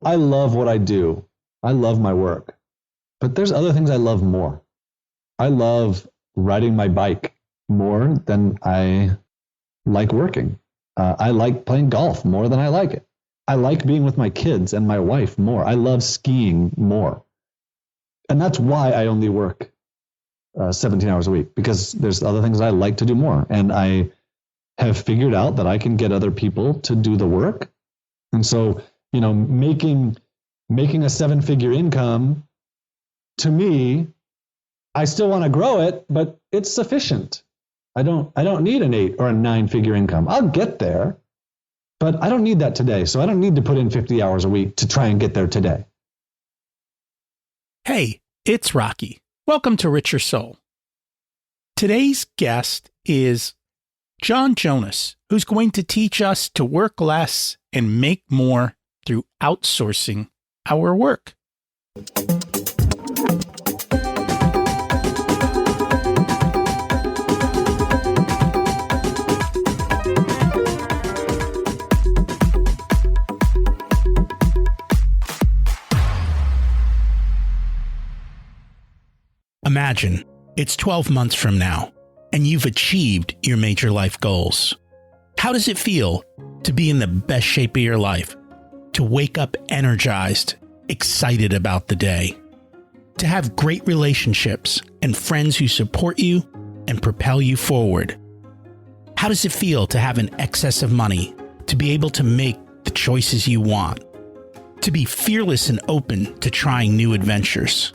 I love what I do. I love my work. But there's other things I love more. I love riding my bike more than I like working. I like playing golf more than I like it. I like being with my kids and my wife more. I love skiing more. And that's why I only work 17 hours a week, because there's other things I like to do more. And I have figured out that I can get other people to do the work. And so, making a 7-figure income, to me, I still want to grow it, but it's sufficient. I don't need an 8 or a 9-figure income. I'll get there, but I don't need that today. So I don't need to put in 50 hours a week to try and get there today. Hey, it's Rocky. Welcome to Richer Soul. Today's guest is Jonas, who's going to teach us to work less and make more through outsourcing our work. Imagine it's 12 months from now, and you've achieved your major life goals. How does it feel to be in the best shape of your life? To wake up energized, excited about the day? To have great relationships and friends who support you and propel you forward? How does it feel to have an excess of money, to be able to make the choices you want? To be fearless and open to trying new adventures?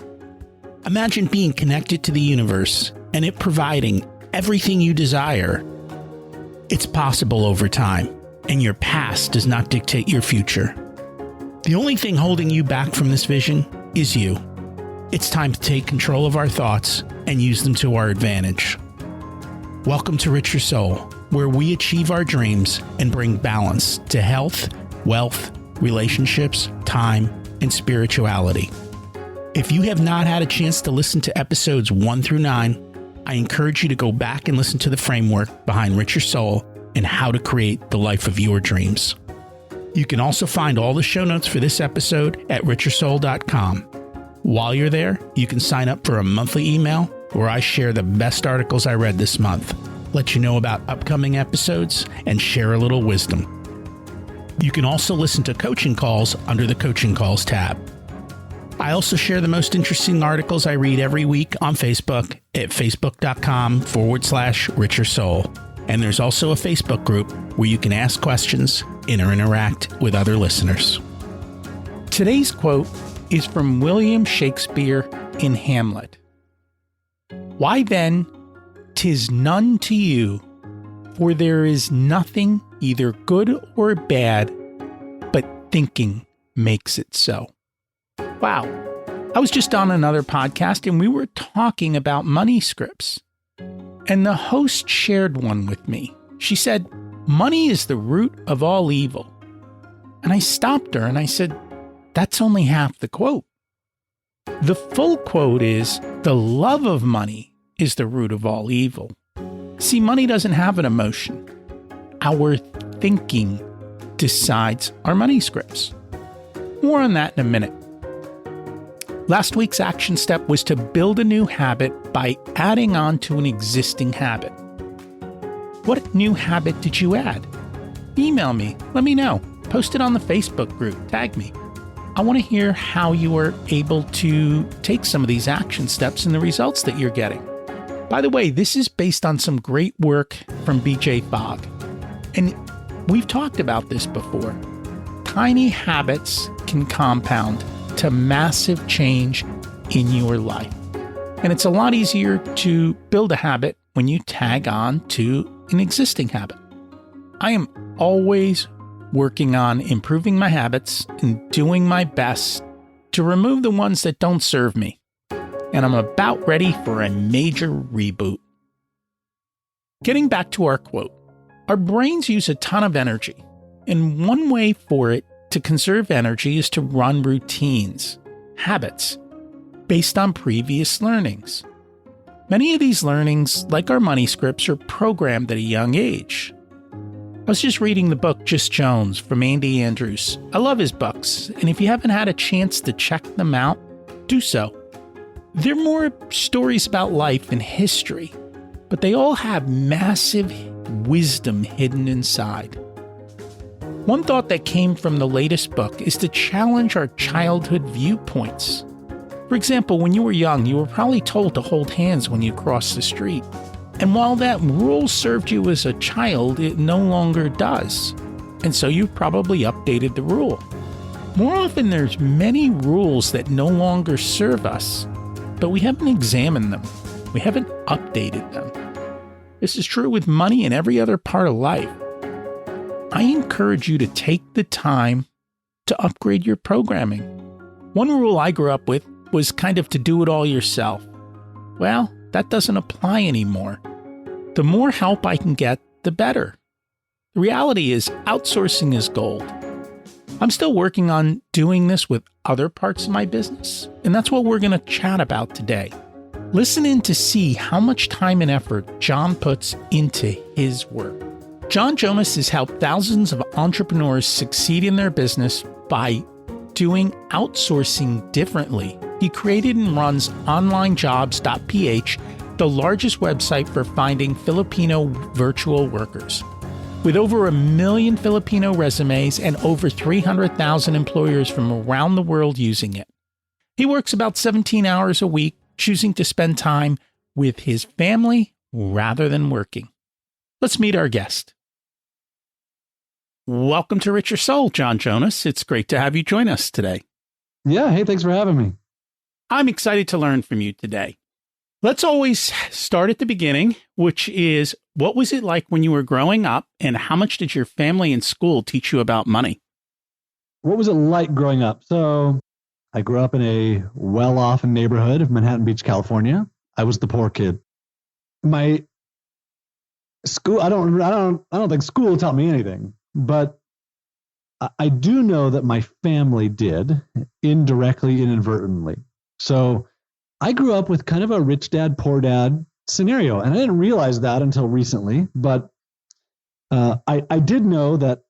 Imagine being connected to the universe and it providing everything you desire. It's possible over time, and your past does not dictate your future. The only thing holding you back from this vision is you. It's time to take control of our thoughts and use them to our advantage. Welcome to Richer Soul, where we achieve our dreams and bring balance to health, wealth, relationships, time, and spirituality. If you have not had a chance to listen to episodes 1 through 9, I encourage you to go back and listen to the framework behind Richer Soul and how to create the life of your dreams. You can also find all the show notes for this episode at richersoul.com. While you're there, you can sign up for a monthly email where I share the best articles I read this month, let you know about upcoming episodes, and share a little wisdom. You can also listen to coaching calls under the Coaching Calls tab. I also share the most interesting articles I read every week on Facebook at facebook.com/Richer Soul. And there's also a Facebook group where you can ask questions and interact with other listeners. Today's quote is from William Shakespeare in Hamlet. "Why then, 'tis none to you, for there is nothing either good or bad, but thinking makes it so." Wow. I was just on another podcast and we were talking about money scripts. And the host shared one with me. She said, "Money is the root of all evil." And I stopped her and I said, "That's only half the quote. The full quote is, the love of money is the root of all evil." See, money doesn't have an emotion. Our thinking decides our money scripts. More on that in a minute. Last week's action step was to build a new habit by adding on to an existing habit. What new habit did you add? Email me. Let me know. Post it on the Facebook group. Tag me. I want to hear how you were able to take some of these action steps and the results that you're getting. By the way, this is based on some great work from BJ Fogg. And we've talked about this before. Tiny habits can compound to massive change in your life. And it's a lot easier to build a habit when you tag on to an existing habit. I am always working on improving my habits and doing my best to remove the ones that don't serve me. And I'm about ready for a major reboot. Getting back to our quote, our brains use a ton of energy. And one way for it to conserve energy is to run routines, habits, based on previous learnings. Many of these learnings, like our money scripts, are programmed at a young age. I was just reading the book Just Jones from Andy Andrews. I love his books, and if you haven't had a chance to check them out, do so. They're more stories about life and history, but they all have massive wisdom hidden inside. One thought that came from the latest book is to challenge our childhood viewpoints. For example, when you were young, you were probably told to hold hands when you crossed the street. And while that rule served you as a child, it no longer does. And so you probably updated the rule. More often, there's many rules that no longer serve us, but we haven't examined them. We haven't updated them. This is true with money and every other part of life. I encourage you to take the time to upgrade your programming. One rule I grew up with was kind of to do it all yourself. Well, that doesn't apply anymore. The more help I can get, the better. The reality is outsourcing is gold. I'm still working on doing this with other parts of my business, and that's what we're going to chat about today. Listen in to see how much time and effort John puts into his work. Jonas has helped thousands of entrepreneurs succeed in their business by doing outsourcing differently. He created and runs Onlinejobs.ph, the largest website for finding Filipino virtual workers. With over 1 million Filipino resumes and over 300,000 employers from around the world using it. He works about 17 hours a week, choosing to spend time with his family rather than working. Let's meet our guest. Welcome to Richer Soul, John Jonas. It's great to have you join us today. Yeah. Hey, thanks for having me. I'm excited to learn from you today. Let's always start at the beginning, which is, what was it like when you were growing up, and how much did your family and school teach you about money? What was it like growing up? So I grew up in a well-off neighborhood of Manhattan Beach, California. I was the poor kid. My school, I don't think school taught me anything, but I do know that my family did, indirectly and inadvertently. So I grew up with kind of a rich dad, poor dad scenario, and I didn't realize that until recently. But I did know that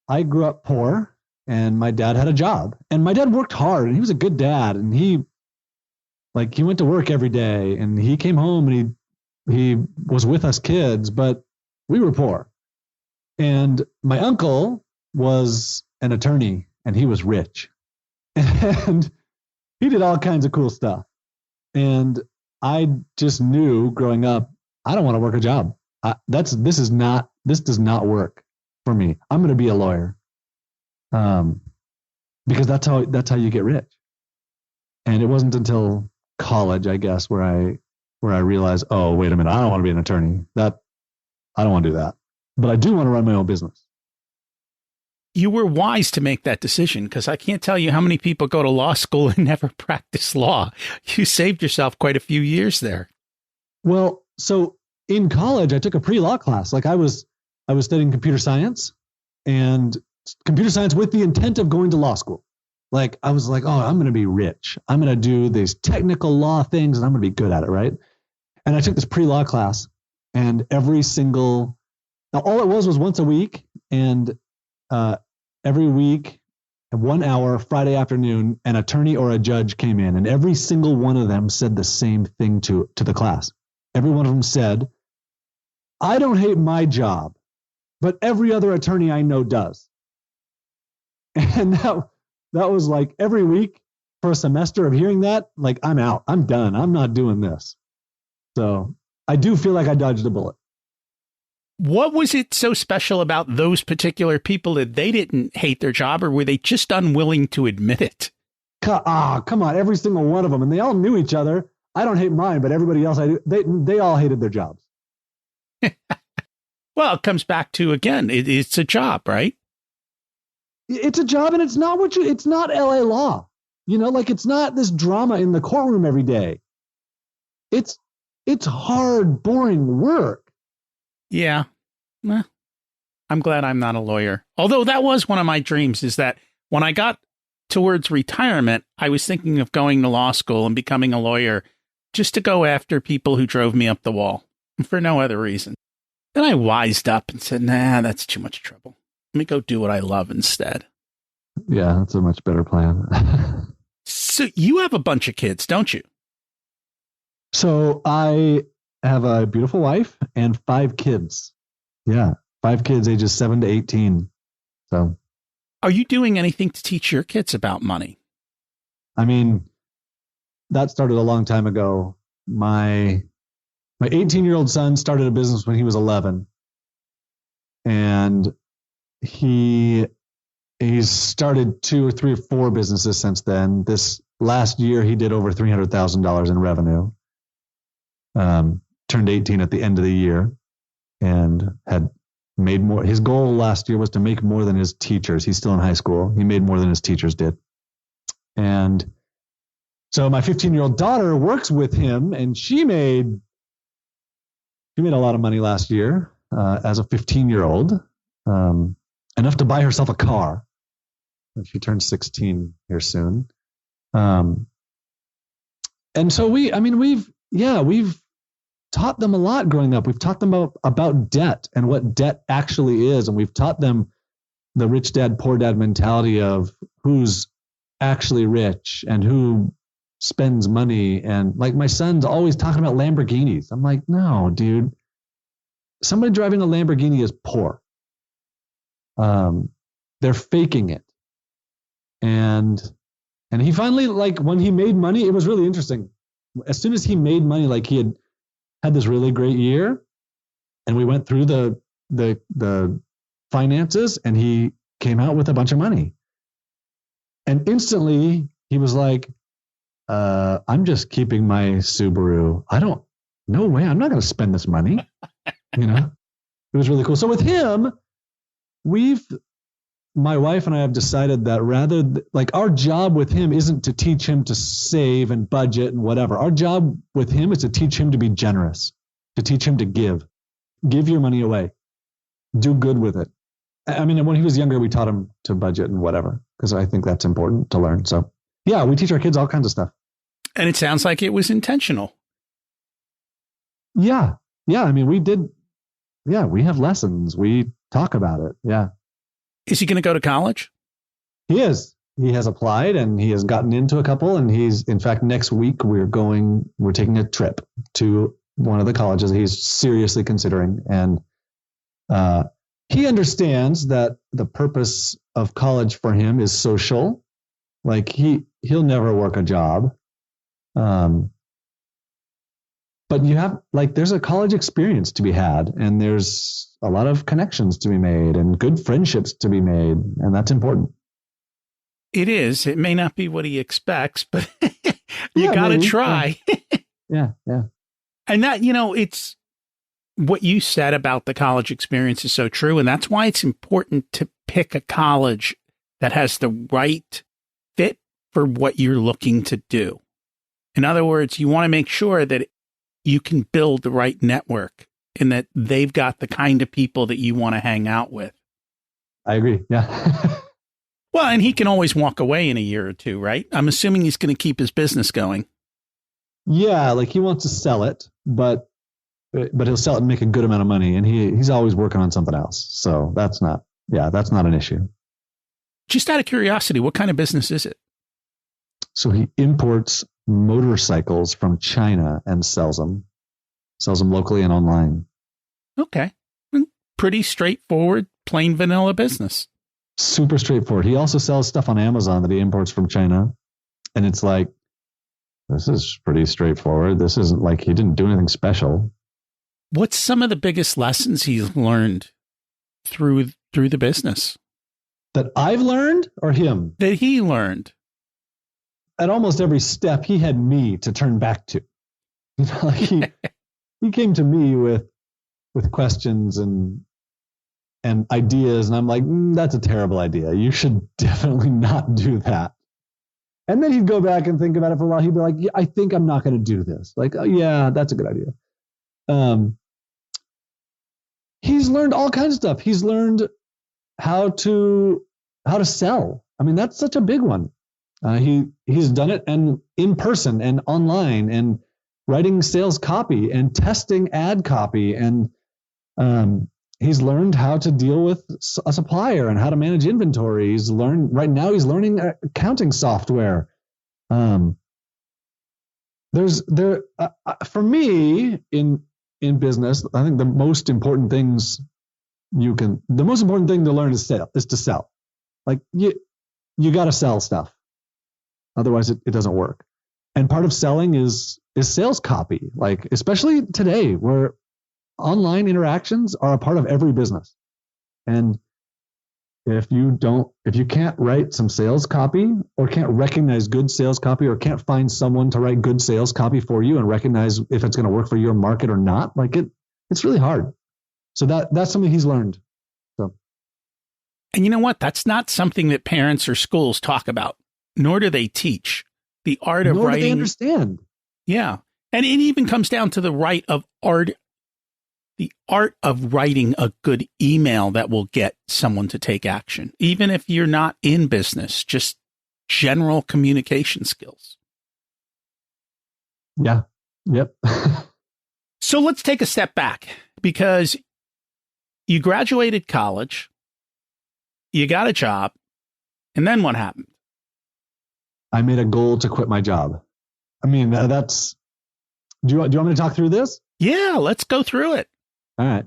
I grew up poor, and my dad had a job, and my dad worked hard, and he was a good dad, and he went to work every day, and he came home, and he was with us kids, but we were poor. And my uncle was an attorney, and he was rich, and he did all kinds of cool stuff. And I just knew growing up, I don't want to work a job. This does not work for me. I'm going to be a lawyer, because that's how you get rich. And it wasn't until college, I guess, where I realized, oh, wait a minute, I don't want to be an attorney. I don't want to do that. But I do want to run my own business. You were wise to make that decision, because I can't tell you how many people go to law school and never practice law. You saved yourself quite a few years there. Well, so in college, I took a pre-law class. I was studying computer science with the intent of going to law school. I was like, oh, I'm going to be rich. I'm going to do these technical law things, and I'm going to be good at it, right? And I took this pre-law class, and all it was once a week, and every week, at 1 hour, Friday afternoon, an attorney or a judge came in, and every single one of them said the same thing to the class. Every one of them said, I don't hate my job, but every other attorney I know does. And that was like every week for a semester of hearing that, I'm out. I'm done. I'm not doing this. So I do feel like I dodged a bullet. What was it so special about those particular people that they didn't hate their job, or were they just unwilling to admit it? Come on, every single one of them. And they all knew each other. I don't hate mine, but everybody else I do. They all hated their jobs. Well, it comes back to, again, it's a job, right? It's a job, and it's not LA law. It's not this drama in the courtroom every day. It's hard, boring work. Yeah. Well, I'm glad I'm not a lawyer. Although that was one of my dreams, is that when I got towards retirement, I was thinking of going to law school and becoming a lawyer just to go after people who drove me up the wall, for no other reason. Then I wised up and said, nah, that's too much trouble. Let me go do what I love instead. Yeah, that's a much better plan. So you have a bunch of kids, don't you? So I have a beautiful wife and 5 kids. Yeah, 5 kids ages 7 to 18. So, are you doing anything to teach your kids about money? I mean, that started a long time ago. My 18-year-old son started a business when he was 11, and he's started 2 or 3 or 4 businesses since then. This last year, he did over $300,000 in revenue. Turned 18 at the end of the year, and had made more. His goal last year was to make more than his teachers. He's still in high school. He made more than his teachers did. And so my 15-year-old daughter works with him, and she made a lot of money last year as a 15-year-old, enough to buy herself a car. She turned 16 here soon. And so we've taught them a lot growing up. We've taught them about debt and what debt actually is. And we've taught them the rich dad, poor dad mentality of who's actually rich and who spends money. And like my son's always talking about Lamborghinis. I'm like, no, dude, somebody driving a Lamborghini is poor. They're faking it. And he finally, like when he made money, it was really interesting. As soon as he made money, like he had this really great year, and we went through the finances, and he came out with a bunch of money. And instantly he was like, I'm just keeping my Subaru. No way, I'm not going to spend this money. It was really cool. So with him, my wife and I have decided that our job with him isn't to teach him to save and budget and whatever. Our job with him is to teach him to be generous, to teach him to give your money away, do good with it. I mean, when he was younger, we taught him to budget and whatever, because I think that's important to learn. So yeah, we teach our kids all kinds of stuff. And it sounds like it was intentional. Yeah. Yeah. I mean, we did. Yeah. We have lessons. We talk about it. Yeah. Is he going to go to college? He is. He has applied and he has gotten into a couple. And in fact, next week we're taking a trip to one of the colleges he's seriously considering. And he understands that the purpose of college for him is social. Like he'll never work a job. But there's a college experience to be had, and there's a lot of connections to be made and good friendships to be made. And that's important. It is. It may not be what he expects, but you got to try. Yeah. Yeah. And that, it's what you said about the college experience is so true. And that's why it's important to pick a college that has the right fit for what you're looking to do. In other words, you want to make sure that you can build the right network and that they've got the kind of people that you want to hang out with. I agree. Yeah. Well, and he can always walk away in a year or two, right? I'm assuming he's going to keep his business going. Yeah, like he wants to sell it, but he'll sell it and make a good amount of money. And he's always working on something else. So that's not an issue. Just out of curiosity, what kind of business is it? So he imports motorcycles from China and sells them locally and online. Okay. Pretty straightforward, plain vanilla business. Super straightforward. He also sells stuff on Amazon that he imports from China. And it's like, this is pretty straightforward. This isn't like he didn't do anything special. What's some of the biggest lessons he's learned through the business? That I've learned, or him? That he learned. At almost every step, he had me to turn back to. He came to me with questions and ideas, and I'm like, that's a terrible idea. You should definitely not do that. And then he'd go back and think about it for a while. He'd be like, yeah, I think I'm not going to do this. Like, oh, yeah, that's a good idea. He's learned all kinds of stuff. He's learned how to sell. I mean, that's such a big one. He's done it and in person and online and writing sales copy and testing ad copy and He's learned how to deal with a supplier and how to manage inventory. He's learning accounting software. For me in business, I think the most important thing to learn is to sell. Like you got to sell stuff. Otherwise it doesn't work. And part of selling is sales copy. Like, especially today where online interactions are a part of every business. And if you can't write some sales copy or can't recognize good sales copy or can't find someone to write good sales copy for you and recognize if it's going to work for your market or not, like it's really hard. So that's something he's learned. So. And you know what? That's not something that parents or schools talk about, nor do they teach the art of writing. Nor do they understand. Yeah. And it even comes down to the art of writing a good email that will get someone to take action, even if you're not in business, just general communication skills. Yeah. Yep. So let's take a step back, because you graduated college, you got a job, and then what happened? I made a goal to quit my job. I mean, do you want me to talk through this? Yeah, let's go through it. All right.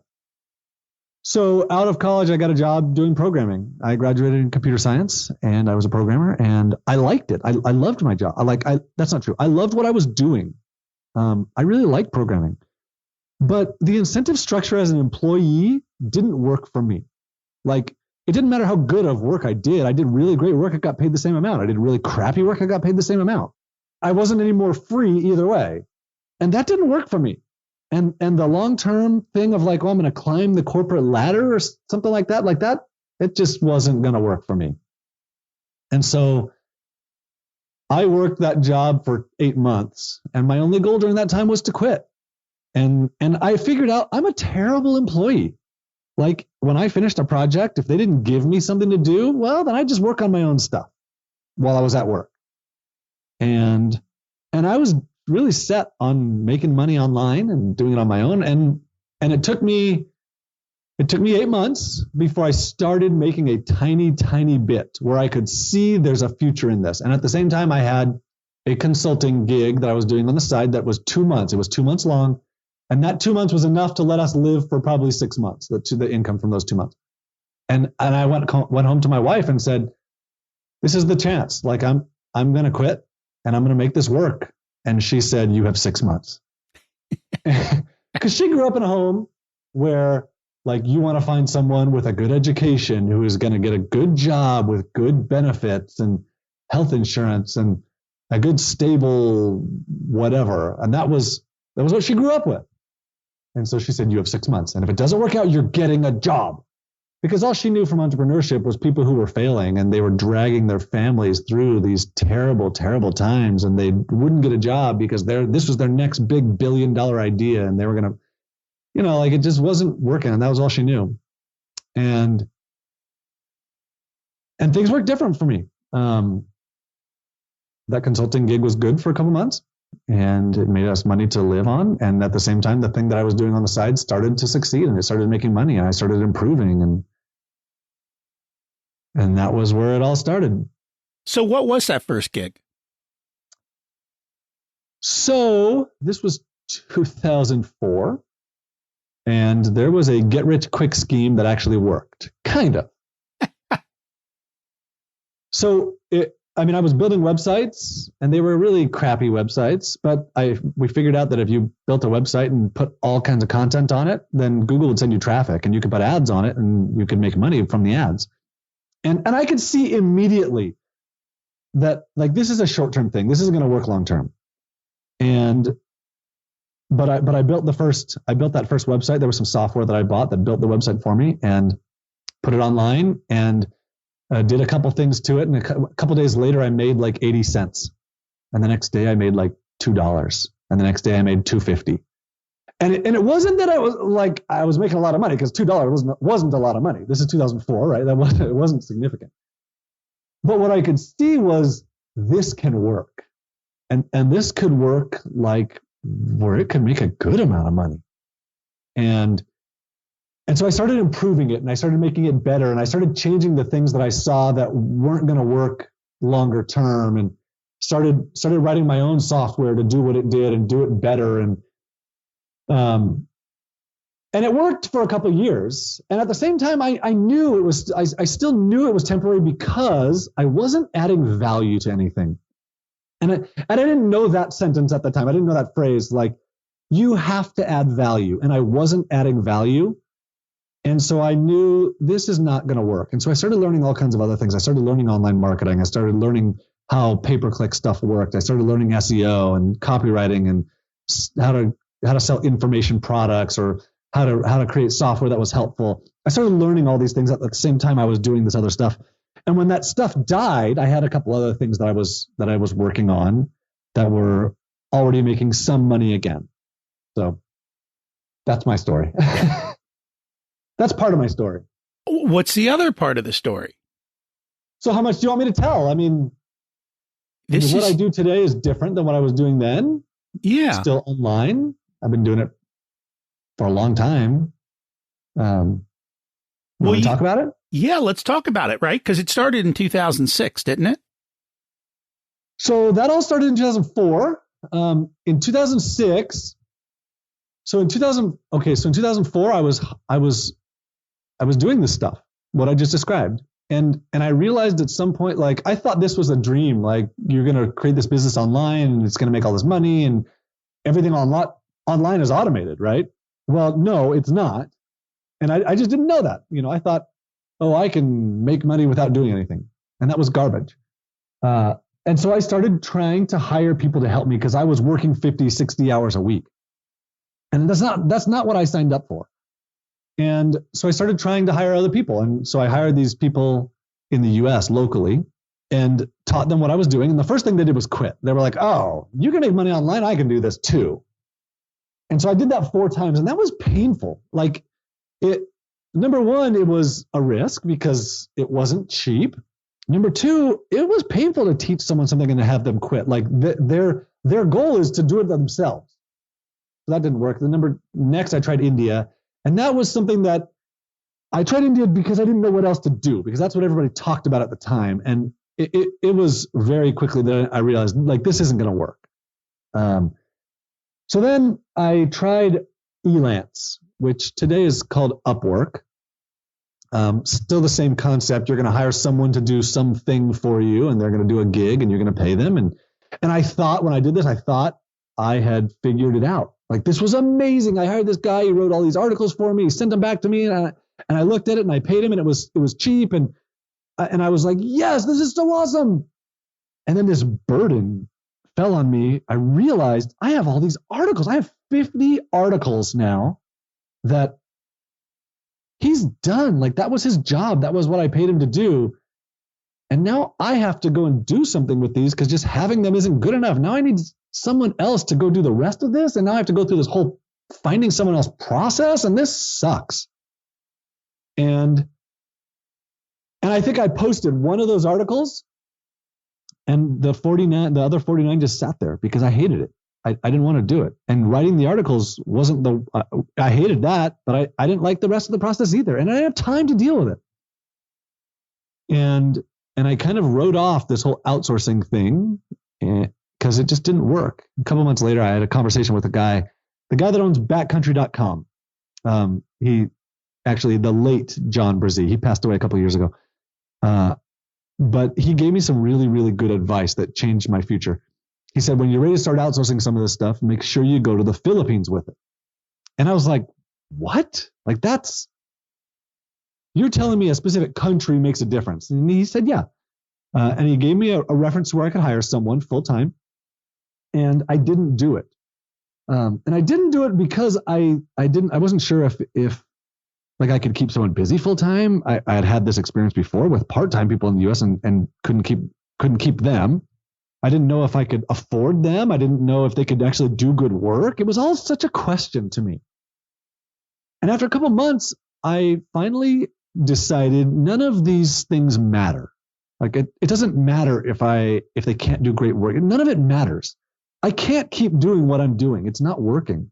So out of college, I got a job doing programming. I graduated in computer science and I was a programmer and I liked it. I loved my job. That's not true. I loved what I was doing. I really liked programming, but the incentive structure as an employee didn't work for me. Like, it didn't matter how good of work I did. I did really great work. I got paid the same amount. I did really crappy work. I got paid the same amount. I wasn't any more free either way. And that didn't work for me. And the long-term thing of like, oh, I'm going to climb the corporate ladder or something like that, it just wasn't going to work for me. And so I worked that job for 8 months, and my only goal during that time was to quit. And I figured out I'm a terrible employee. Like, when I finished a project, if they didn't give me something to do, well, then I just work on my own stuff while I was at work. And I was really set on making money online and doing it on my own. And it took me 8 months before I started making a tiny, tiny bit where I could see there's a future in this. And at the same time, I had a consulting gig that I was doing on the side that was 2 months. It was 2 months long. And that 2 months was enough to let us live for probably 6 months, the income from those 2 months. And I went home to my wife and said, this is the chance. Like, I'm going to quit and I'm going to make this work. And she said, you have 6 months. Because she grew up in a home where, like, you want to find someone with a good education who is going to get a good job with good benefits and health insurance and a good stable whatever. And that was what she grew up with. And so she said, you have 6 months. And if it doesn't work out, you're getting a job. Because all she knew from entrepreneurship was people who were failing and they were dragging their families through these terrible, terrible times, and they wouldn't get a job because this was their next big $1 billion idea. And they were going to, like, it just wasn't working. And that was all she knew. And things worked different for me. That consulting gig was good for a couple months and it made us money to live on. And at the same time, the thing that I was doing on the side started to succeed and it started making money and I started improving. And that was where it all started. So what was that first gig? So this was 2004. And there was a get rich quick scheme that actually worked. Kind of. So I was building websites and they were really crappy websites, but we figured out that if you built a website and put all kinds of content on it, then Google would send you traffic and you could put ads on it and you could make money from the ads. And I could see immediately that, like, this is a short-term thing. This isn't going to work long-term. But I built that first website. There was some software that I bought that built the website for me and put it online and did a couple things to it. And a couple days later, I made like 80 cents. And the next day I made like $2. And the next day I made $2.50. And it wasn't that I was making a lot of money, because $2 wasn't a lot of money. This is 2004, right? It wasn't significant. But what I could see was this can work. And this could work like where it could make a good amount of money. And And so I started improving it and I started making it better. And I started changing the things that I saw that weren't going to work longer term, and started writing my own software to do what it did and do it better. And it worked for a couple of years. And at the same time, I knew it was, I still knew it was temporary because I wasn't adding value to anything. And I didn't know that sentence at the time. I didn't know that phrase, like, you have to add value. And I wasn't adding value. And so I knew this is not going to work. And so I started learning all kinds of other things. I started learning online marketing. I started learning how pay-per-click stuff worked. I started learning SEO and copywriting and how to sell information products, or how to create software that was helpful. I started learning all these things at the same time I was doing this other stuff. And when that stuff died, I had a couple other things that I was working on that were already making some money again. So that's my story. That's part of my story. What's the other part of the story? So how much do you want me to tell? I mean, what I do today is different than what I was doing then. Yeah. Still online. I've been doing it for a long time. Want to talk about it? Yeah, let's talk about it, right? Because it started in 2006, didn't it? So that all started in 2004. In 2006, so in 2004, I was doing this stuff, what I just described. And I realized at some point, like, I thought this was a dream, like, you're going to create this business online and it's going to make all this money and everything online is automated, right? Well, no, it's not. And I just didn't know that. I thought, oh, I can make money without doing anything. And that was garbage. And so I started trying to hire people to help me because I was working 50, 60 hours a week. And that's not what I signed up for. And so I started trying to hire other people. And so I hired these people in the US locally and taught them what I was doing. And the first thing they did was quit. They were like, oh, you can make money online. I can do this too. And so I did that 4 times, and that was painful. Like, number one, it was a risk because it wasn't cheap. Number two, it was painful to teach someone something and to have them quit. Like, their goal is to do it themselves. So that didn't work. Next, I tried India. And that was something that I tried India because I didn't know what else to do, because that's what everybody talked about at the time. And it was very quickly that I realized, like, this isn't going to work. So then I tried Elance, which today is called Upwork. Still the same concept. You're going to hire someone to do something for you, and they're going to do a gig, and you're going to pay them. And I thought, when I did this, I thought I had figured it out. Like, this was amazing. I hired this guy. He wrote all these articles for me. He sent them back to me, and I looked at it and I paid him, and it was cheap. And I was like, yes, this is so awesome. And then this burden fell on me. I realized I have all these articles. I have 50 articles now that he's done. Like, that was his job. That was what I paid him to do. And now I have to go and do something with these because just having them isn't good enough. Now I need someone else to go do the rest of this. And now I have to go through this whole finding someone else process. And this sucks. And I think I posted one of those articles, and the other 49 just sat there because I hated it. I didn't want to do it. And writing the articles wasn't I hated that, but I didn't like the rest of the process either. And I didn't have time to deal with it. And I kind of wrote off this whole outsourcing thing because it just didn't work. A couple months later, I had a conversation with the guy that owns backcountry.com. The late John Brzee, he passed away a couple of years ago. But he gave me some really, really good advice that changed my future. He said, when you're ready to start outsourcing some of this stuff, make sure you go to the Philippines with it. And I was like, what? Like, you're telling me a specific country makes a difference. And he said, yeah. And he gave me a reference where I could hire someone full time. And I didn't do it. And I didn't do it because I wasn't sure if like I could keep someone busy full time. I had this experience before with part-time people in the US and couldn't keep them. I didn't know if I could afford them. I didn't know if they could actually do good work. It was all such a question to me. And after a couple months, I finally decided none of these things matter. Like, it doesn't matter if they can't do great work. None of it matters. I can't keep doing what I'm doing. It's not working.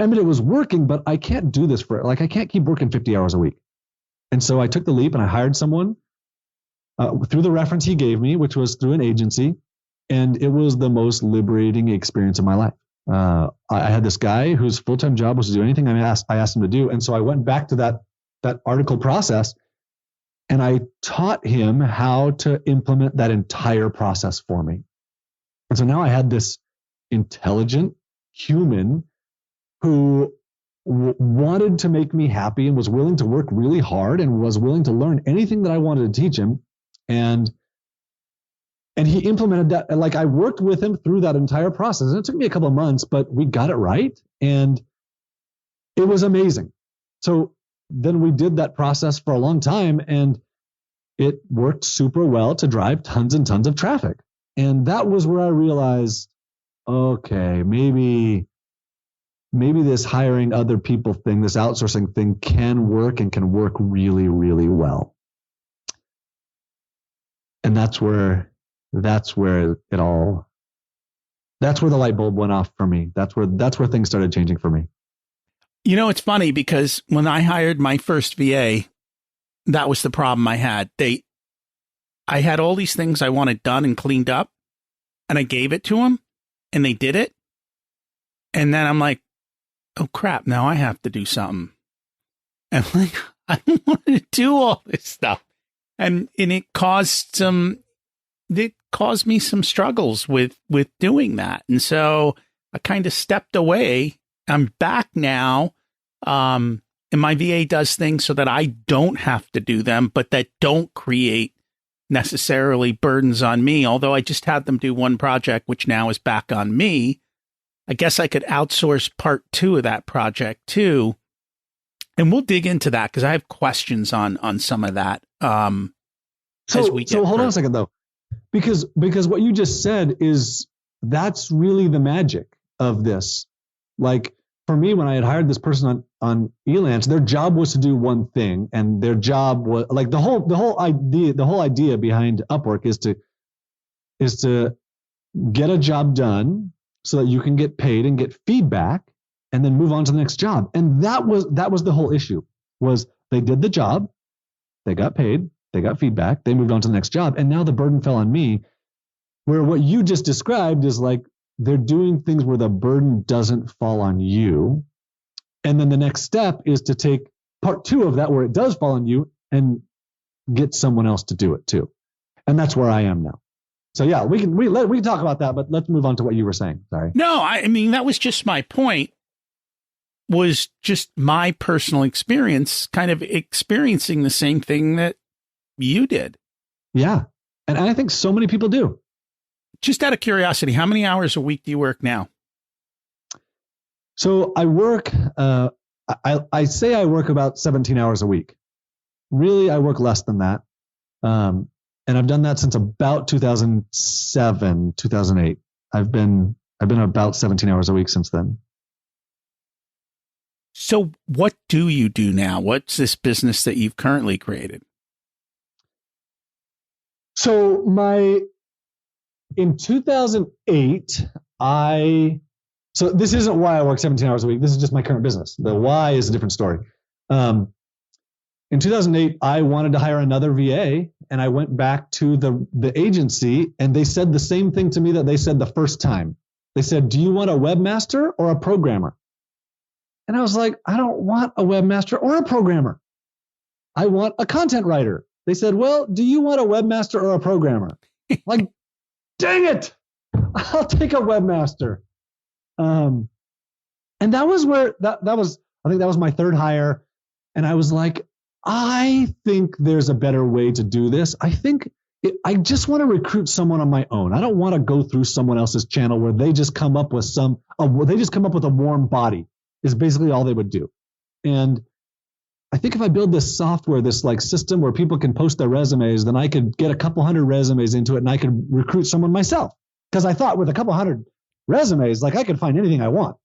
I mean, it was working, but I can't do this I can't keep working 50 hours a week. And so I took the leap and I hired someone through the reference he gave me, which was through an agency. And it was the most liberating experience of my life. I had this guy whose full-time job was to do anything I asked him to do. And so I went back to that article process and I taught him how to implement that entire process for me. And so now I had this intelligent human who wanted to make me happy and was willing to work really hard and was willing to learn anything that I wanted to teach him. And he implemented that. Like, I worked with him through that entire process. And it took me a couple of months, but we got it right. And it was amazing. So then we did that process for a long time and it worked super well to drive tons and tons of traffic. And that was where I realized, okay, maybe this hiring other people thing, this outsourcing thing can work and can work really, really well. And that's where the light bulb went off for me. That's where things started changing for me. You know, it's funny because when I hired my first VA, that was the problem I had. I had all these things I wanted done and cleaned up, and I gave it to them, and they did it. And then I'm like, oh crap, now I have to do something. And I'm like, I don't want to do all this stuff. And it caused me some struggles with doing that. And so I kind of stepped away. I'm back now. And my VA does things so that I don't have to do them, but that don't create necessarily burdens on me. Although I just had them do one project, which now is back on me. I guess I could outsource part 2 of that project too. And we'll dig into that because I have questions on some of that. So hold on a second though, because what you just said that's really the magic of this. Like for me, when I had hired this person on Elance, their job was to do one thing, and their job was like the whole idea behind Upwork is to get a job done so that you can get paid and get feedback and then move on to the next job. And that was the whole issue. Was they did the job, they got paid, they got feedback, they moved on to the next job, and now the burden fell on me. Where what you just described is like they're doing things where the burden doesn't fall on you. And then the next step is to take part 2 of that where it does fall on you and get someone else to do it too. And that's where I am now. So yeah, we can talk about that, but let's move on to what you were saying. Sorry. No, I mean, that was just my point, was just my personal experience, kind of experiencing the same thing that you did. Yeah. And I think so many people do. Just out of curiosity, how many hours a week do you work now? So I work, I say I work about 17 hours a week. Really, I work less than that. And I've done that since about 2007, 2008. I've been about 17 hours a week since then. So what do you do now? What's this business that you've currently created? So in 2008, so this isn't why I work 17 hours a week. This is just my current business. The why is a different story. In 2008, I wanted to hire another VA, and I went back to the agency, and they said the same thing to me that they said the first time. They said, do you want a webmaster or a programmer? And I was like, I don't want a webmaster or a programmer. I want a content writer. They said, well, do you want a webmaster or a programmer? Like, dang it, I'll take a webmaster. And that was where I think that was my third hire. And I was like, I think there's a better way to do this. I just want to recruit someone on my own. I don't want to go through someone else's channel where they just come up with a warm body is basically all they would do. And I think if I build this software, this like system where people can post their resumes, then I could get a couple hundred resumes into it and I could recruit someone myself. Because I thought with a couple hundred resumes, like I could find anything I want.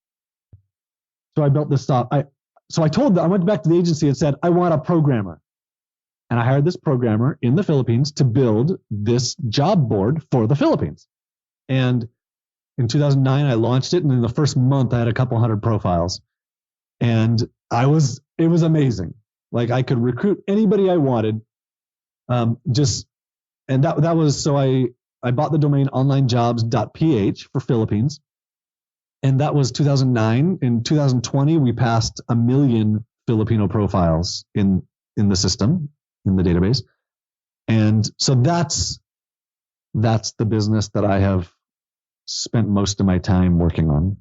So I built this stuff. I went back to the agency and said, I want a programmer. And I hired this programmer in the Philippines to build this job board for the Philippines. And in 2009, I launched it. And in the first month, I had a couple hundred profiles. And it was amazing. Like I could recruit anybody I wanted. And that was, so I bought the domain Onlinejobs.ph for Philippines. And that was 2009. In 2020, we passed 1 million Filipino profiles in the system, in the database. And so that's the business that I have spent most of my time working on.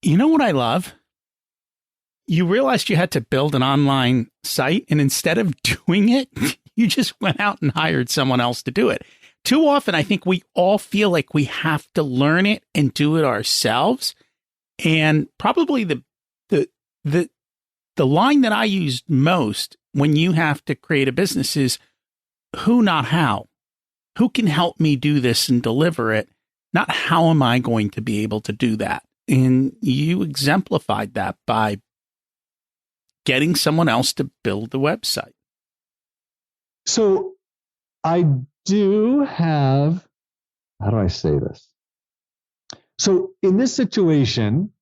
You know what I love? You realized you had to build an online site, and instead of doing it, you just went out and hired someone else to do it. Too often, I think we all feel like we have to learn it and do it ourselves. And probably the line that I use most when you have to create a business is who, not how. Who can help me do this and deliver it? Not how am I going to be able to do that? And you exemplified that by getting someone else to build the website. So I do have, how do I say this? So in this situation,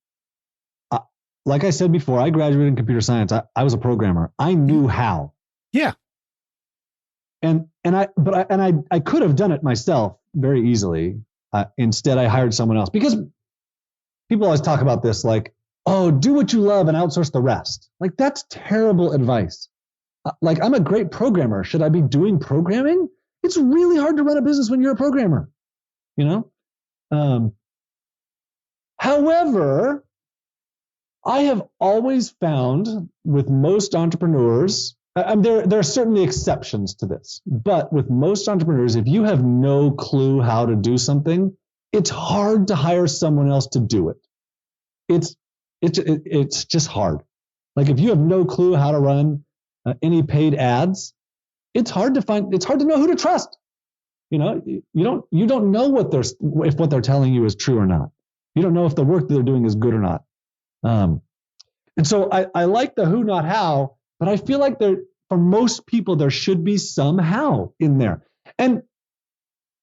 like I said before, I graduated in computer science. I was a programmer. I knew how. Yeah. And I could have done it myself very easily. Instead, I hired someone else, because people always talk about this, like, oh, do what you love and outsource the rest. Like, that's terrible advice. Like, I'm a great programmer. Should I be doing programming? It's really hard to run a business when you're a programmer, you know? However, I have always found with most entrepreneurs, there are certainly exceptions to this, but with most entrepreneurs, if you have no clue how to do something, it's hard to hire someone else to do it. It's just hard. Like if you have no clue how to run any paid ads, it's hard to know who to trust. You know, you don't know if what they're telling you is true or not. You don't know if the work that they're doing is good or not. And so I like the who, not how, but I feel like for most people, there should be some how in there. And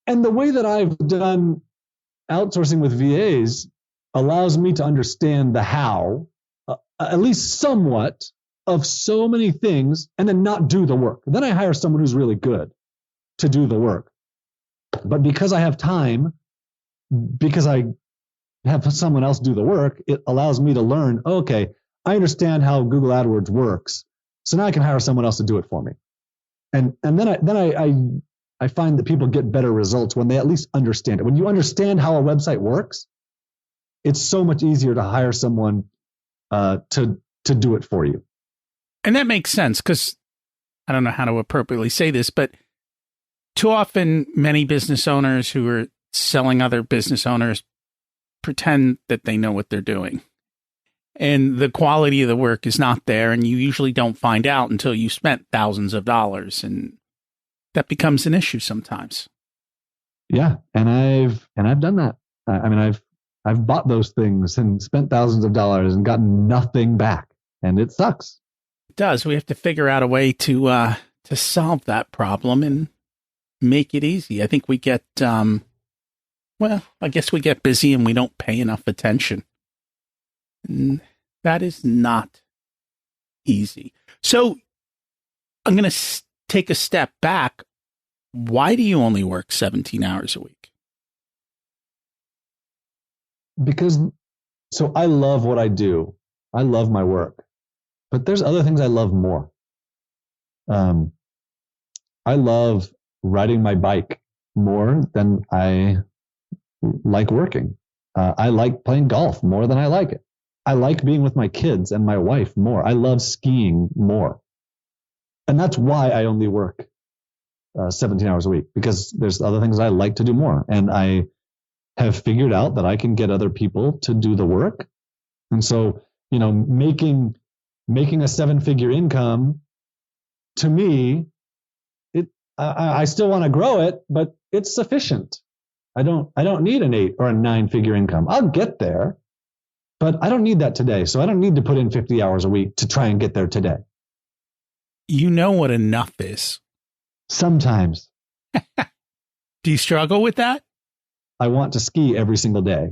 the way that I've done outsourcing with VAs allows me to understand the how, at least somewhat, of so many things, and then not do the work. Then I hire someone who's really good to do the work. But because I have time, because I have someone else do the work, it allows me to learn, okay, I understand how Google AdWords works. So now I can hire someone else to do it for me. And then I find that people get better results when they at least understand it. When you understand how a website works, it's so much easier to hire someone to do it for you. And that makes sense, because I don't know how to appropriately say this, but too often many business owners who are selling other business owners pretend that they know what they're doing. And the quality of the work is not there, and you usually don't find out until you spent thousands of dollars, and that becomes an issue sometimes. Yeah, and I've done that. I mean, I've bought those things and spent thousands of dollars and gotten nothing back, and it sucks. It does. We have to figure out a way to solve that problem and make it easy. I think we get I guess we get busy and we don't pay enough attention. And that is not easy. So I'm going to take a step back. Why do you only work 17 hours a week? Because I love what I do. I love my work, but there's other things I love more. I love riding my bike more than I like working. I like playing golf more than I like it. I like being with my kids and my wife more. I love skiing more. And that's why I only work 17 hours a week, because there's other things I like to do more. And I have figured out that I can get other people to do the work. And so, making a 7-figure income, to me, I still want to grow it, but it's sufficient. I don't need an 8 or a 9-figure income. I'll get there, but I don't need that today. So I don't need to put in 50 hours a week to try and get there today. You know what enough is? Sometimes. Do you struggle with that? I want to ski every single day.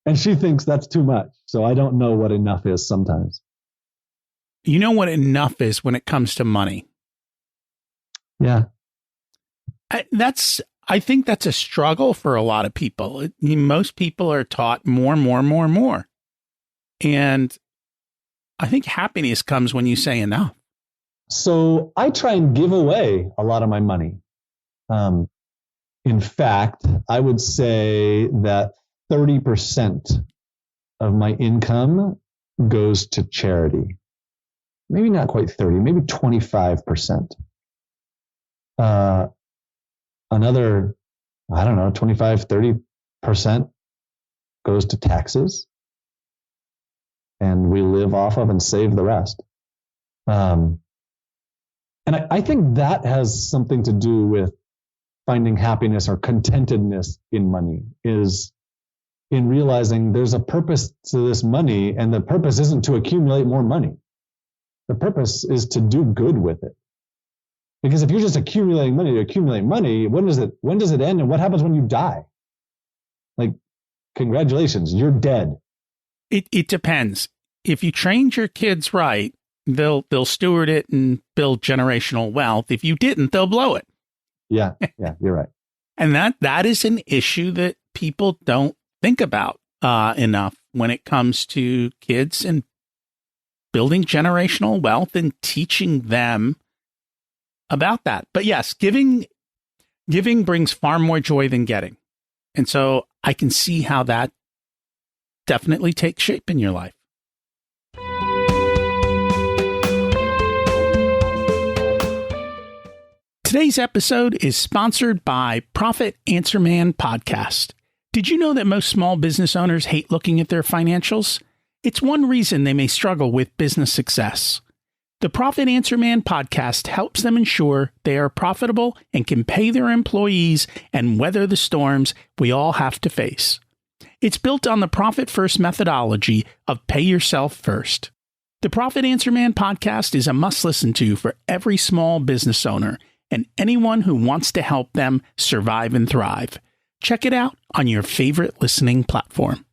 And she thinks that's too much. So I don't know what enough is sometimes. You know what enough is when it comes to money? Yeah. I think that's a struggle for a lot of people. Most people are taught more. And I think happiness comes when you say enough. So I try and give away a lot of my money. In fact, I would say that 30% of my income goes to charity. Maybe not quite 30, maybe 25%. Another, 25, 30% goes to taxes. And we live off of and save the rest. And I think that has something to do with finding happiness or contentedness in money, is in realizing there's a purpose to this money, and the purpose isn't to accumulate more money. The purpose is to do good with it. Because if you're just accumulating money to accumulate money, when does it end, and what happens when you die? Like, congratulations, you're dead. It depends. If you trained your kids right, they'll steward it and build generational wealth. If you didn't, they'll blow it. Yeah, you're right. And that is an issue that people don't think about enough when it comes to kids and building generational wealth and teaching them about that. But yes, giving brings far more joy than getting. And so I can see how that definitely takes shape in your life. Today's episode is sponsored by Profit Answer Man Podcast. Did you know that most small business owners hate looking at their financials? It's one reason they may struggle with business success. The Profit Answer Man podcast helps them ensure they are profitable and can pay their employees and weather the storms we all have to face. It's built on the Profit First methodology of pay yourself first. The Profit Answer Man podcast is a must listen to for every small business owner and anyone who wants to help them survive and thrive. Check it out on your favorite listening platform.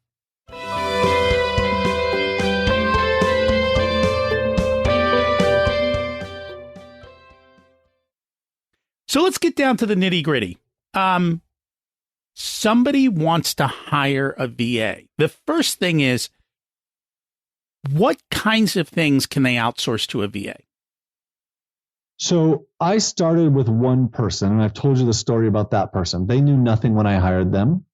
So let's get down to the nitty gritty. Somebody wants to hire a VA. The first thing is, what kinds of things can they outsource to a VA? So I started with one person, and I've told you the story about that person. They knew nothing when I hired them.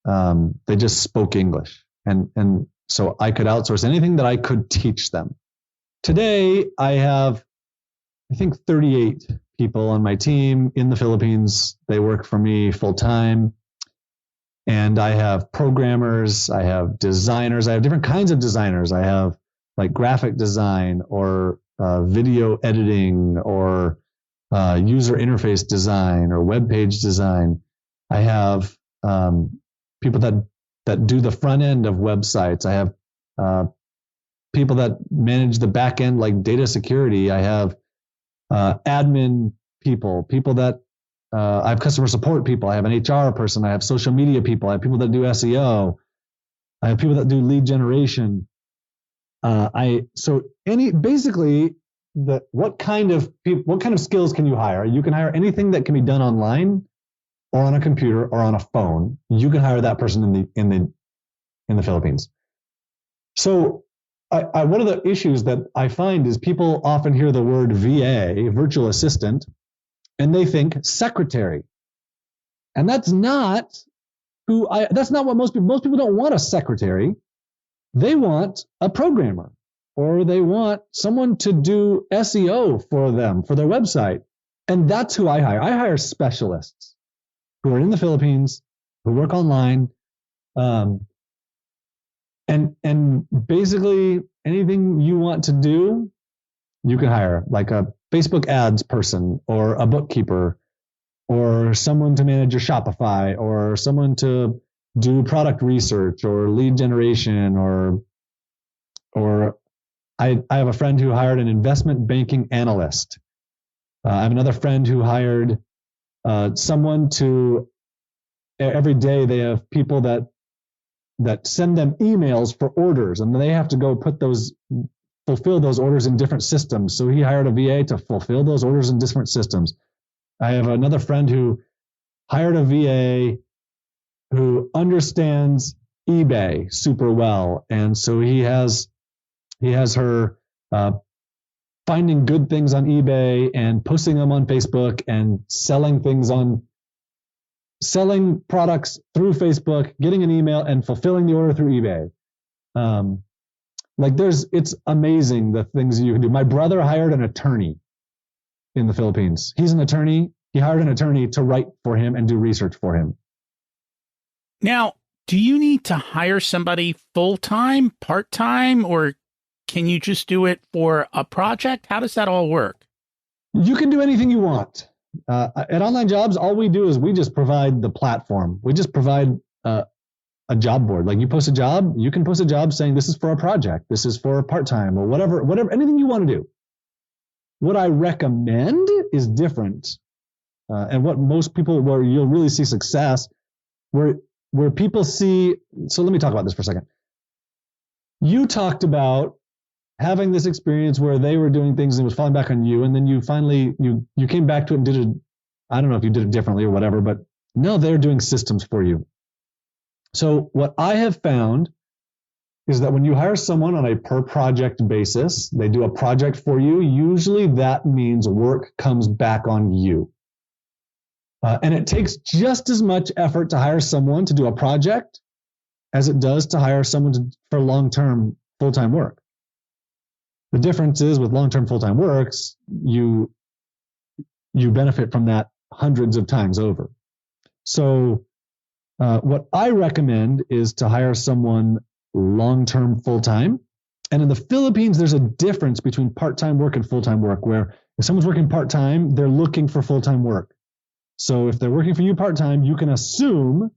They just spoke English. And so I could outsource anything that I could teach them. Today, I have, I think, 38 people on my team in the Philippines. They work for me full time. And I have programmers, I have designers, I have different kinds of designers. I have like graphic design or video editing or user interface design or web page design. I have people that do the front end of websites. I have people that manage the back end, like data security. I have admin people that I have customer support people. I have an HR person. I have social media people. I have people that do SEO. I have people that do lead generation. What kind of skills can you hire? You can hire anything that can be done online or on a computer or on a phone. You can hire that person in the Philippines. So one of the issues that I find is people often hear the word VA, virtual assistant, and they think secretary. And that's not what most people don't want a secretary. They want a programmer, or they want someone to do SEO for them, for their website. And that's who I hire. I hire specialists who are in the Philippines, who work online. And basically anything you want to do, you can hire, like a Facebook ads person or a bookkeeper or someone to manage your Shopify or someone to do product research or lead generation or I have a friend who hired an investment banking analyst. I have another friend who hired someone to, every day they have people that that send them emails for orders, and they have to go fulfill those orders in different systems. So he hired a VA to fulfill those orders in different systems. I have another friend who hired a VA who understands eBay super well, and so he has her finding good things on eBay and posting them on Facebook and selling products through Facebook, getting an email and fulfilling the order through eBay. It's amazing the things you can do. My brother hired an attorney in the Philippines. He's an attorney. He hired an attorney to write for him and do research for him. Now, do you need to hire somebody full-time, part-time, or can you just do it for a project? How does that all work? You can do anything you want. At Online Jobs, all we do is we just provide the platform. We just provide a job board. Like you post a job, you can post a job saying this is for a project, this is for a part-time, or whatever, anything you want to do. What I recommend is different. And what most people, where you'll really see success, where people see, so let me talk about this for a second. You talked about having this experience where they were doing things and it was falling back on you, and then you finally, you came back to it and did it. I don't know if you did it differently or whatever, but no, they're doing systems for you. So what I have found is that when you hire someone on a per project basis, they do a project for you. Usually that means work comes back on you. And it takes just as much effort to hire someone to do a project as it does to hire someone for long-term full-time work. The difference is with long-term full-time works, you benefit from that hundreds of times over. So what I recommend is to hire someone long-term full-time. And in the Philippines, there's a difference between part-time work and full-time work, where if someone's working part-time, they're looking for full-time work. So if they're working for you part-time, you can assume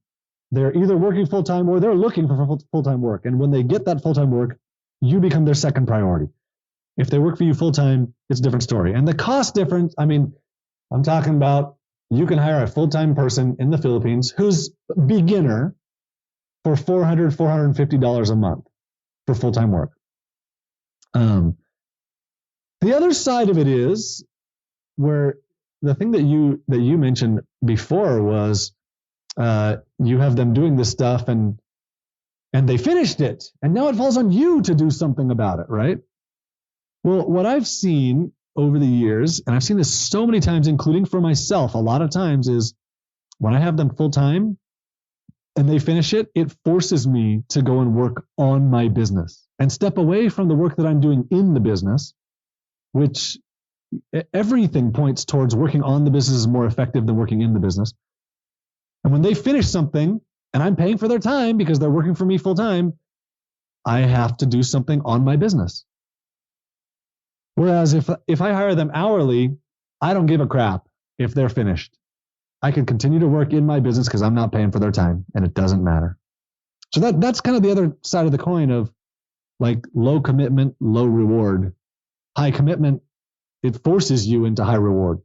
they're either working full-time or they're looking for full-time work. And when they get that full-time work, you become their second priority. If they work for you full-time, it's a different story. And the cost difference, I mean, I'm talking about you can hire a full-time person in the Philippines who's beginner for $400, $450 a month for full-time work. The other side of it is where the thing that you mentioned before was you have them doing this stuff and they finished it, and now it falls on you to do something about it, right? Well, what I've seen over the years, and I've seen this so many times, including for myself, a lot of times, is when I have them full time and they finish it, it forces me to go and work on my business and step away from the work that I'm doing in the business, which everything points towards working on the business is more effective than working in the business. And when they finish something and I'm paying for their time because they're working for me full time, I have to do something on my business. Whereas if I hire them hourly, I don't give a crap if they're finished. I can continue to work in my business because I'm not paying for their time, and it doesn't matter. So that's kind of the other side of the coin of like low commitment, low reward. High commitment, it forces you into high reward.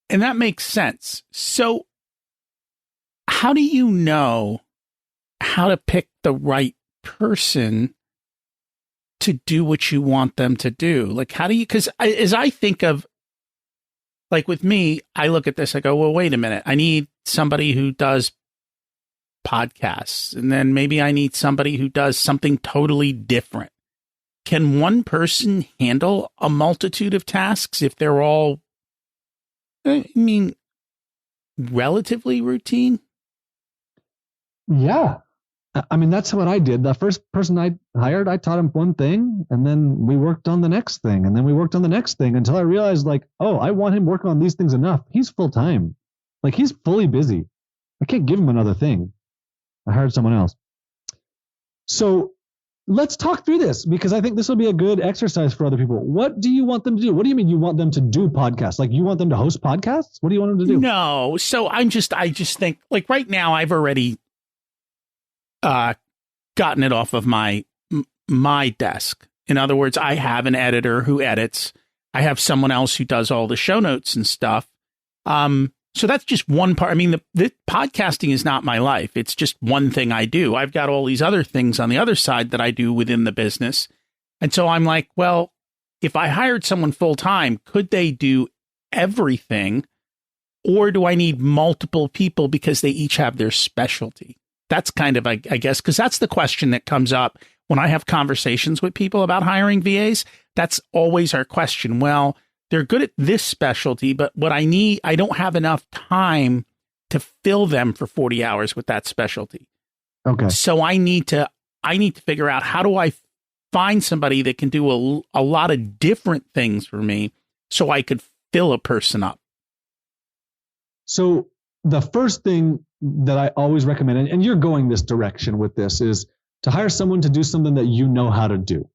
And that makes sense. So how do you know how to pick the right person to do what you want them to do? Like, how do you, because as I think of, like with me, I look at this, I go, well, wait a minute. I need somebody who does podcasts, and then maybe I need somebody who does something totally different. Can one person handle a multitude of tasks if they're all, I mean, relatively routine? Yeah. I mean, that's what I did. The first person I hired, I taught him one thing, and then we worked on the next thing, and then we worked on the next thing until I realized, like, oh, I want him working on these things enough. He's full time. Like, he's fully busy. I can't give him another thing. I hired someone else. So let's talk through this, because I think this will be a good exercise for other people. What do you want them to do? What do you mean you want them to do podcasts? Like, you want them to host podcasts? What do you want them to do? No. So I just think, like, right now I've already gotten it off of my desk. In other words, I have an editor who edits. I have someone else who does all the show notes and stuff. So So that's just one part. I mean, the podcasting is not my life. It's just one thing I do. I've got all these other things on the other side that I do within the business. And so I'm like, well, if I hired someone full time, could they do everything? Or do I need multiple people because they each have their specialty? That's kind of, I guess, because that's the question that comes up when I have conversations with people about hiring VAs. That's always our question. Well, they're good at this specialty, but what I don't have enough time to fill them for 40 hours with that specialty. Okay. So I need to figure out, how do I find somebody that can do a lot of different things for me so I could fill a person up? So the first thing that I always recommend, and you're going this direction with this, is to hire someone to do something that you know how to do.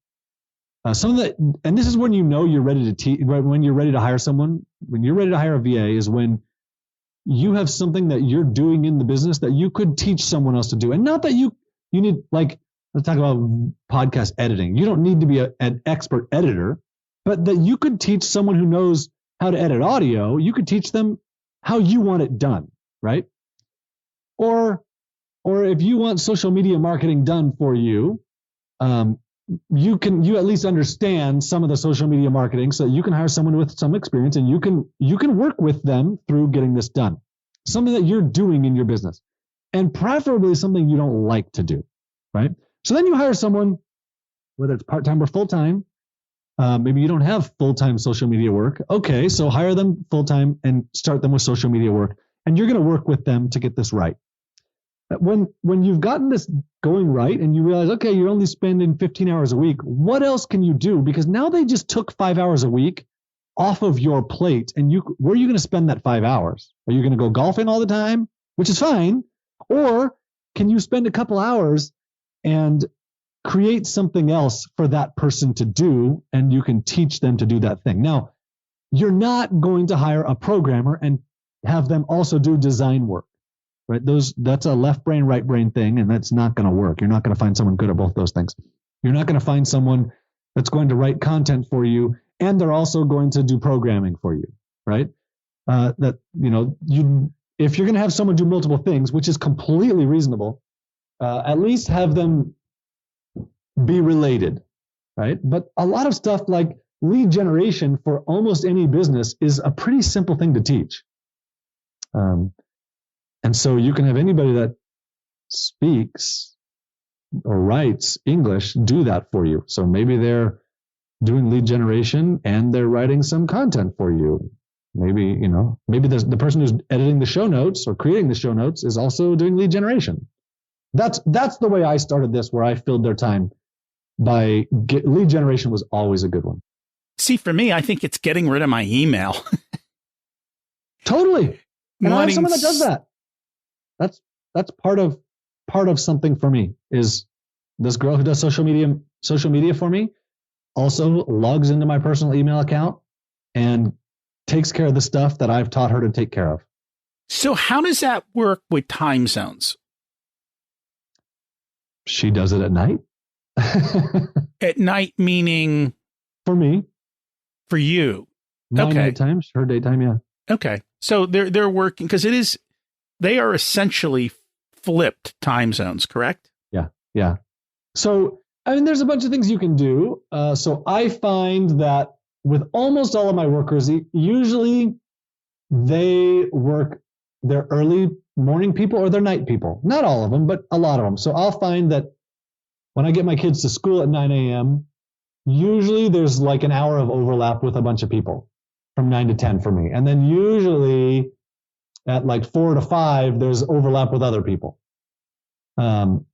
And this is when you know you're ready to teach. When you're ready to hire someone, when you're ready to hire a VA, is when you have something that you're doing in the business that you could teach someone else to do. And not that you need, like, let's talk about podcast editing. You don't need to be an expert editor, but that you could teach someone who knows how to edit audio. You could teach them how you want it done, right? Or if you want social media marketing done for you, you at least understand some of the social media marketing, so that you can hire someone with some experience, and you can work with them through getting this done. Something that you're doing in your business, and preferably something you don't like to do, right? So then you hire someone, whether it's part-time or full-time. Maybe you don't have full-time social media work. Okay, so hire them full-time and start them with social media work, and you're going to work with them to get this right. When you've gotten this going right and you realize, okay, you're only spending 15 hours a week, what else can you do? Because now they just took 5 hours a week off of your plate, and where are you going to spend that 5 hours? Are you going to go golfing all the time, which is fine? Or can you spend a couple hours and create something else for that person to do, and you can teach them to do that thing? Now, you're not going to hire a programmer and have them also do design work. Right? That's a left brain, right brain thing, and that's not going to work. You're not going to find someone good at both those things. You're not going to find someone that's going to write content for you, and they're also going to do programming for you, right? If you're going to have someone do multiple things, which is completely reasonable, at least have them be related, right? But a lot of stuff like lead generation for almost any business is a pretty simple thing to teach. And so you can have anybody that speaks or writes English do that for you. So maybe they're doing lead generation and they're writing some content for you. Maybe the person who's editing the show notes or creating the show notes is also doing lead generation. That's the way I started this, where I filled their time lead generation was always a good one. See, for me, I think it's getting rid of my email. Totally. And I have someone that does that. That's part of something for me. Is this girl who does social media for me also logs into my personal email account and takes care of the stuff that I've taught her to take care of. So how does that work with time zones? She does it at night. At night, meaning? For me. For you. My okay. Nighttime, her daytime, yeah. Okay. So they're working, because they are essentially flipped time zones, correct? Yeah. So, I mean, there's a bunch of things you can do. So I find that with almost all of my workers, usually they're early morning people or they're night people. Not all of them, but a lot of them. So I'll find that when I get my kids to school at 9 a.m., usually there's like an hour of overlap with a bunch of people from 9 to 10 for me. And then usually at like 4 to 5, there's overlap with other people. And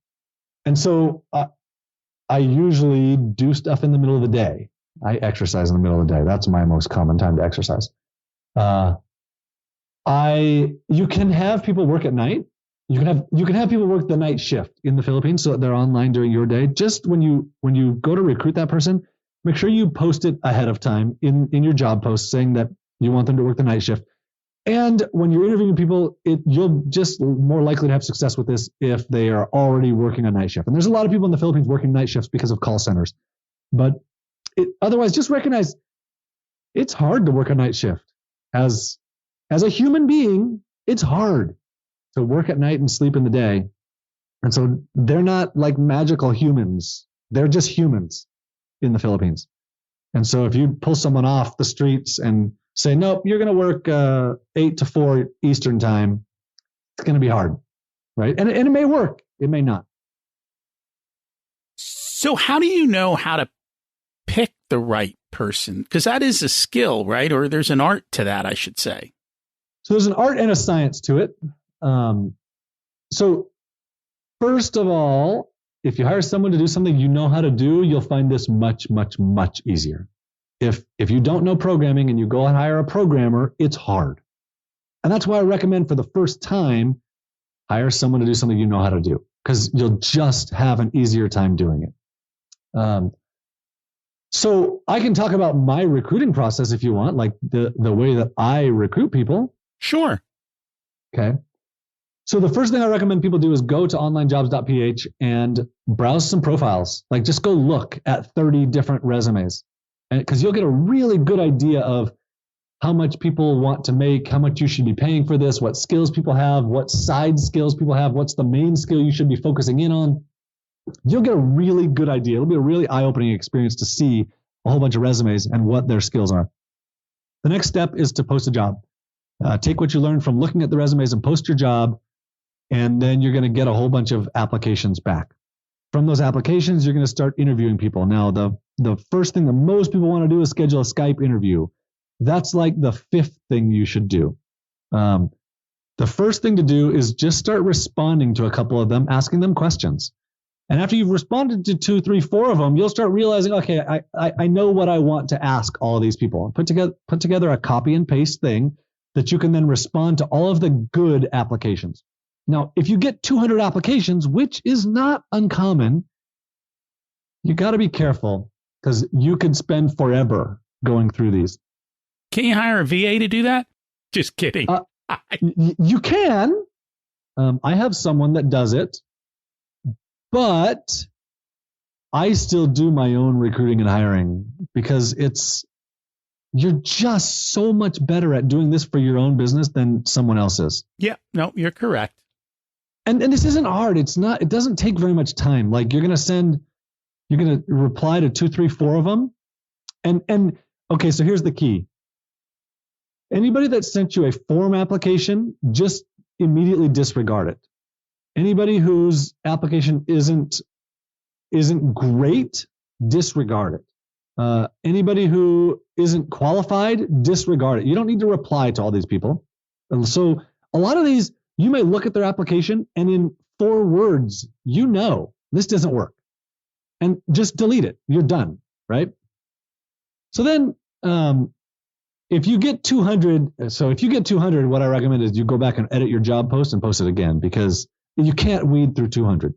so I usually do stuff in the middle of the day. I exercise in the middle of the day. That's my most common time to exercise. You can have people work at night. You can have people work the night shift in the Philippines, so that they're online during your day. Just when you go to recruit that person, make sure you post it ahead of time in your job post saying that you want them to work the night shift. And when you're interviewing people, you'll just more likely to have success with this if they are already working a night shift. And there's a lot of people in the Philippines working night shifts because of call centers. But otherwise, just recognize it's hard to work a night shift as as a human being, it's hard to work at night and sleep in the day. And so they're not like magical humans. They're just humans in the Philippines. And so if you pull someone off the streets and say, nope, you're going to work 8 to 4 Eastern time, it's going to be hard, right? And it may work. It may not. So how do you know how to pick the right person? Because that is a skill, right? Or there's an art to that, I should say. So there's an art and a science to it. So first of all, if you hire someone to do something you know how to do, you'll find this much, much, much easier. If you don't know programming and you go and hire a programmer, it's hard. And that's why I recommend for the first time, hire someone to do something you know how to do, because you'll just have an easier time doing it. So I can talk about my recruiting process if you want, like the way that I recruit people. Sure. Okay. So the first thing I recommend people do is go to Onlinejobs.ph and browse some profiles. Like just go look at 30 different resumes, and because you'll get a really good idea of how much people want to make, how much you should be paying for this, what skills people have, what side skills people have, what's the main skill you should be focusing in on. You'll get a really good idea. It'll be a really eye-opening experience to see a whole bunch of resumes and what their skills are. The next step is to post a job. Take what you learned from looking at the resumes and post your job, and then you're going to get a whole bunch of applications back. From those applications, you're going to start interviewing people. Now, the first thing that most people want to do is schedule a Skype interview. That's like the fifth thing you should do. The first thing to do is just start responding to a couple of them, asking them questions. And after you've responded to 2, 3, 4 of them, you'll start realizing, okay, I know what I want to ask all of these people. Put together a copy and paste thing that you can then respond to all of the good applications. Now, if you get 200 applications, which is not uncommon, you got to be careful because you could spend forever going through these. Can you hire a VA to do that? Just kidding. You can. I have someone that does it, but I still do my own recruiting and hiring because you're just so much better at doing this for your own business than someone else is. Yeah, no, you're correct. And this isn't hard. It doesn't take very much time. Like you're going to reply to 2, 3, 4 of them. And okay, so here's the key. Anybody that sent you a form application, just immediately disregard it. Anybody whose application isn't great, disregard it. Anybody who isn't qualified, disregard it. You don't need to reply to all these people. And so a lot of these, you may look at their application and in 4 words, you know, this doesn't work. And just delete it. You're done, right? So then, if you get 200, what I recommend is you go back and edit your job post and post it again, because you can't weed through 200.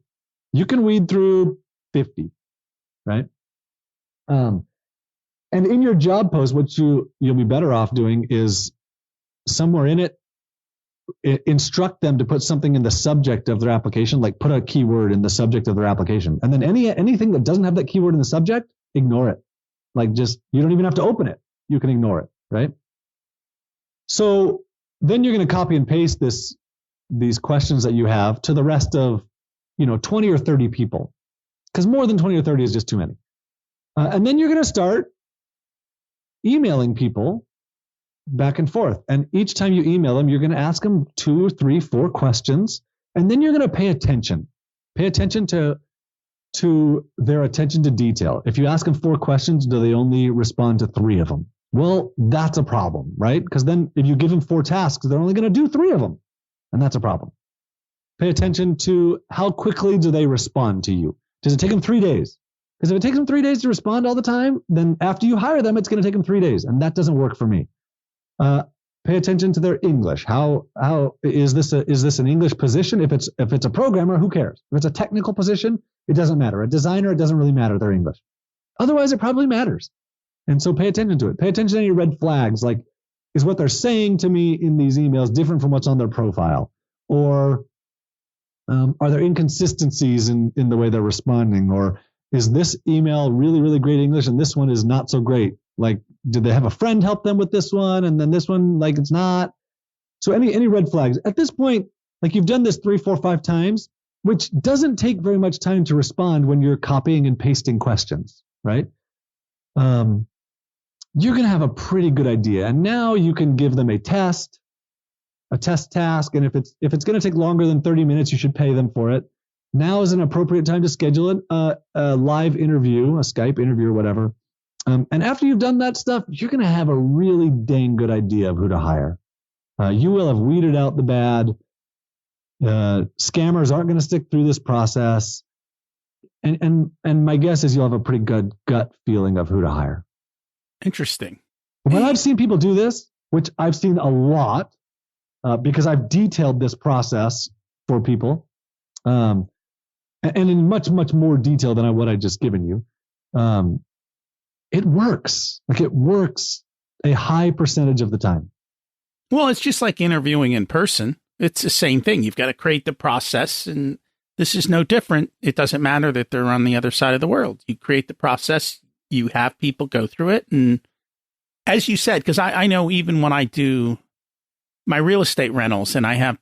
You can weed through 50, right? And in your job post, what you'll be better off doing is somewhere in it, instruct them to put something in the subject of their application, like put a keyword in the subject of their application. And then anything that doesn't have that keyword in the subject, ignore it. Like just, you don't even have to open it. You can ignore it, right? So then you're going to copy and paste these questions that you have to the rest of, 20 or 30 people, because more than 20 or 30 is just too many. And then you're going to start emailing people back and forth. And each time you email them, you're going to ask them 2 or 3, 4 questions. And then you're going to pay attention. Pay attention to their attention to detail. If you ask them 4 questions, do they only respond to 3 of them? Well, that's a problem, right? Because then if you give them 4 tasks, they're only going to do 3 of them. And that's a problem. Pay attention to how quickly do they respond to you. Does it take them 3 days? Because if it takes them 3 days to respond all the time, then after you hire them, it's going to take them 3 days. And that doesn't work for me. Pay attention to their English. How is this an English position? If it's a programmer, who cares? If it's a technical position, it doesn't matter. A designer, it doesn't really matter their English. Otherwise, it probably matters. And so pay attention to it. Pay attention to any red flags, like, is what they're saying to me in these emails different from what's on their profile? Or are there inconsistencies in the way they're responding? Or is this email really, really great English and this one is not so great? Like, did they have a friend help them with this one and then this one, like, it's not? So any red flags at this point, like you've done this 3, 4, 5 times, which doesn't take very much time to respond when you're copying and pasting questions, right? You're going to have a pretty good idea. And now you can give them a test task. And if it's going to take longer than 30 minutes, you should pay them for it. Now is an appropriate time to schedule a live interview, a Skype interview or whatever. And after you've done that stuff, you're going to have a really dang good idea of who to hire. You will have weeded out the bad. Scammers aren't going to stick through this process. And my guess is you'll have a pretty good gut feeling of who to hire. Interesting. When I've seen people do this, which I've seen a lot, because I've detailed this process for people, and in much, much more detail than what I just given you, it works. Like it works a high percentage of the time. Well, it's just like interviewing in person. It's the same thing. You've got to create the process, and this is no different. It doesn't matter that they're on the other side of the world. You create the process, you have people go through it. And as you said, because I know even when I do my real estate rentals and I have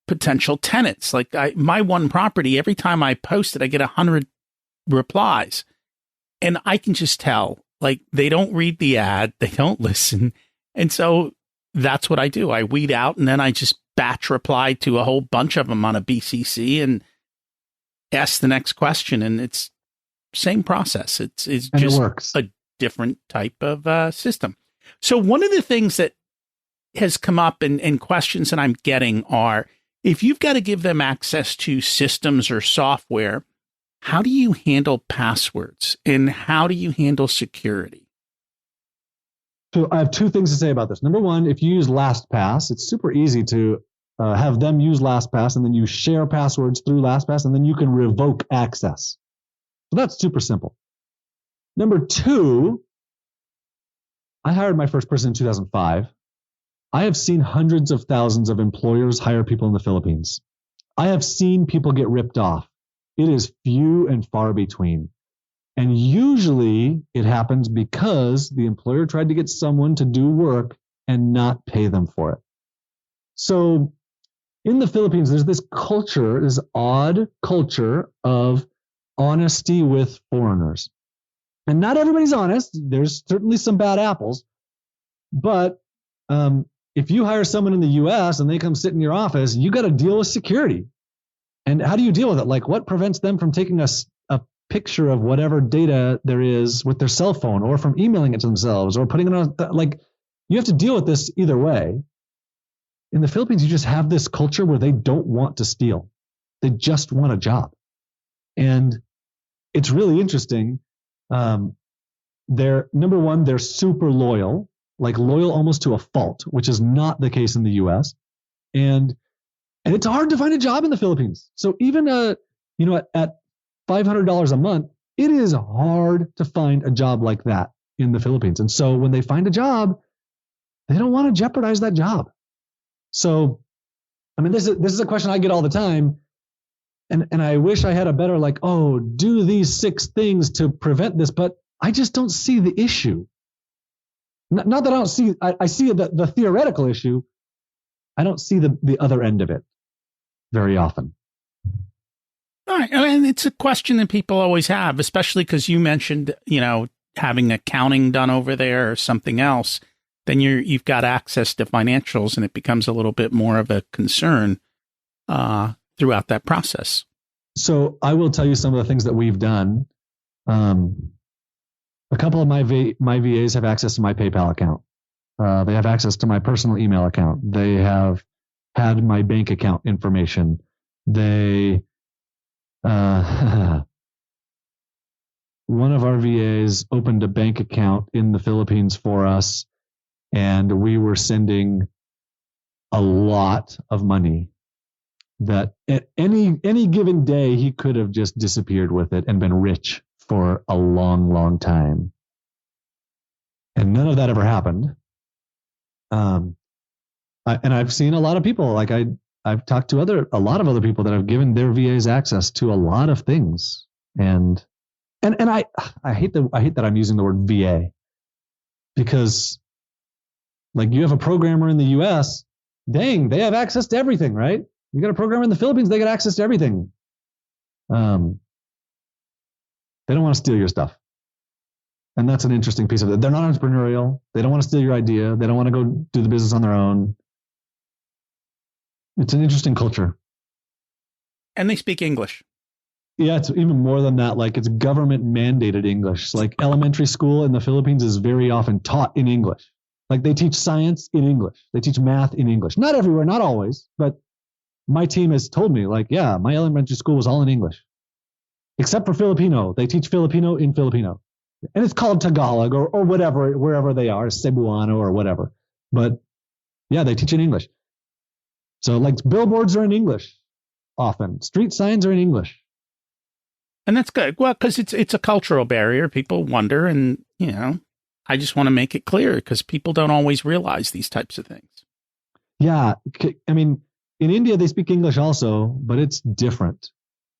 potential tenants, like my one property, every time I post it, I get 100 replies. And I can just tell, like, they don't read the ad, they don't listen. And so that's what I do. I weed out, and then I just batch reply to a whole bunch of them on a BCC and ask the next question. And it's same process. It's just it works. A different type of system. So one of the things that has come up in questions that I'm getting are, if you've got to give them access to systems or software, how do you handle passwords and how do you handle security? So I have 2 things to say about this. Number one, if you use LastPass, it's super easy to have them use LastPass, and then you share passwords through LastPass, and then you can revoke access. So that's super simple. Number 2, I hired my first person in 2005. I have seen hundreds of thousands of employers hire people in the Philippines. I have seen people get ripped off. It is few and far between. And usually it happens because the employer tried to get someone to do work and not pay them for it. So in the Philippines, there's this culture, this odd culture of honesty with foreigners. And not everybody's honest. There's certainly some bad apples. But if you hire someone in the US and they come sit in your office, you got to deal with security. And how do you deal with it? Like, what prevents them from taking a picture of whatever data there is with their cell phone, or from emailing it to themselves, or putting it on? Like, you have to deal with this either way. In the Philippines, you just have this culture where they don't want to steal. They just want a job. And it's really interesting. They're, number one, they're super loyal, like loyal almost to a fault, which is not the case in the US. And it's hard to find a job in the Philippines. So even at $500 a month, it is hard to find a job like that in the Philippines. And so when they find a job, they don't want to jeopardize that job. So, I mean, this is a question I get all the time. And I wish I had a better, like, oh, do these 6 things to prevent this, but I just don't see the issue. Not that I don't see, I see the theoretical issue. I don't see the other end of it very often. All right. And it's a question that people always have, especially because you mentioned, having accounting done over there or something else. Then you've got access to financials, and it becomes a little bit more of a concern throughout that process. So I will tell you some of the things that we've done. A couple of my VAs have access to my PayPal account. They have access to my personal email account. They have had my bank account information. They, one of our VAs opened a bank account in the Philippines for us, and we were sending a lot of money that at any given day, he could have just disappeared with it and been rich for a long, long time. And none of that ever happened. And I've seen a lot of people, like I've talked to a lot of other people that have given their VAs access to a lot of things. And I hate that I'm using the word VA, because like you have a programmer in the US dang, they have access to everything, right? You got a programmer in the Philippines, they got access to everything. They don't want to steal your stuff. And that's an interesting piece of it. They're not entrepreneurial. They don't want to steal your idea. They don't want to go do the business on their own. It's an interesting culture. And they speak English. Yeah, it's even more than that. Like, it's government mandated English. Like, elementary school in the Philippines is very often taught in English. Like, they teach science in English. They teach math in English. Not everywhere, not always, but my team has told me, like, yeah, my elementary school was all in English. Except for Filipino. They teach Filipino in Filipino. And it's called Tagalog or whatever, wherever they are, Cebuano or whatever. But yeah, they teach in English. So, like, billboards are in English often. Street signs are in English. And that's good. Well, because it's a cultural barrier. People wonder, and, you know, I just want to make it clear because people don't always realize these types of things. Yeah. I mean, in India, they speak English also, but it's different.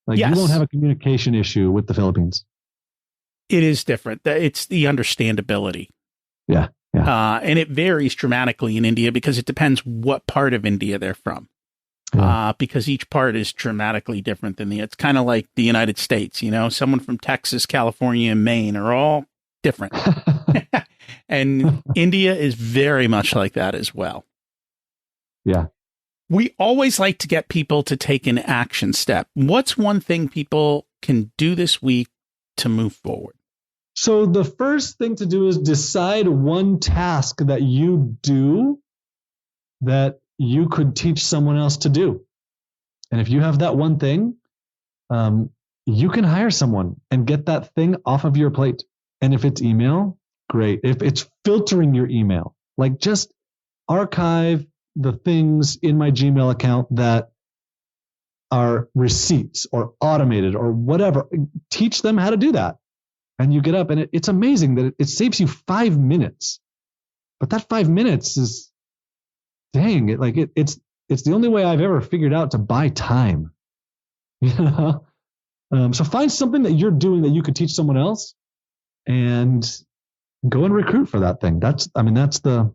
Like, yes. You won't have a communication issue with the Philippines. It is different. It's the understandability. Yeah. Yeah. And it varies dramatically in India because it depends what part of India they're from. Because each part is dramatically different than it's kind of like the United States, you know, someone from Texas, California, and Maine are all different. And India is very much like that as well. Yeah. We always like to get people to take an action step. What's one thing people can do this week to move forward? So the first thing to do is decide one task that you do that you could teach someone else to do. And if you have that one thing, you can hire someone and get that thing off of your plate. And if it's email, great. If it's filtering your email, like, just archive the things in my Gmail account that are receipts or automated or whatever. Teach them how to do that. And you get up, and it's amazing that it saves you 5 minutes. But that 5 minutes is, dang, it's the only way I've ever figured out to buy time. You know? So find something that you're doing that you could teach someone else, and go and recruit for that thing. That's the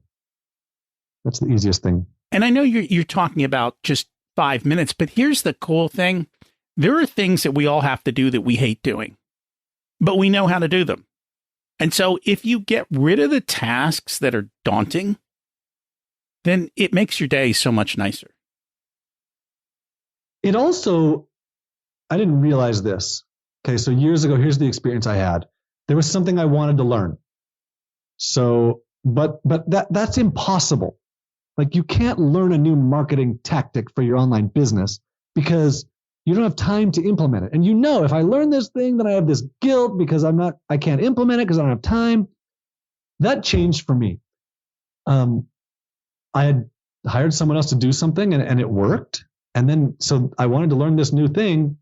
easiest thing. And I know you're talking about just 5 minutes, but here's the cool thing. There are things that we all have to do that we hate doing, but we know how to do them. And so if you get rid of the tasks that are daunting, then it makes your day so much nicer. It also, I didn't realize this. Okay, so years ago, here's the experience I had. There was something I wanted to learn. So, but that's impossible. Like, you can't learn a new marketing tactic for your online business because you don't have time to implement it. And you know, if I learn this thing, then I have this guilt because I can't implement it because I don't have time. That changed for me. I had hired someone else to do something and it worked. And then, so I wanted to learn this new thing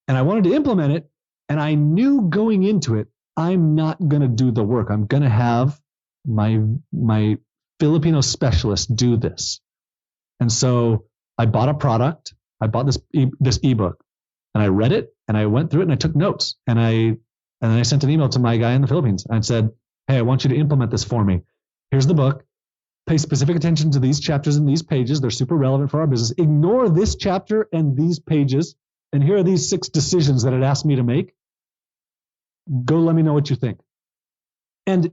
and I wanted to implement it. And I knew going into it, I'm not going to do the work. I'm going to have my Filipino specialist do this. And so I bought a product. I bought this ebook, and I read it, and I went through it, and I took notes, and then I sent an email to my guy in the Philippines and said, "Hey, I want you to implement this for me. Here's the book. Pay specific attention to these chapters and these pages. They're super relevant for our business. Ignore this chapter and these pages, and here are these 6 decisions that it asked me to make. Go, let me know what you think." And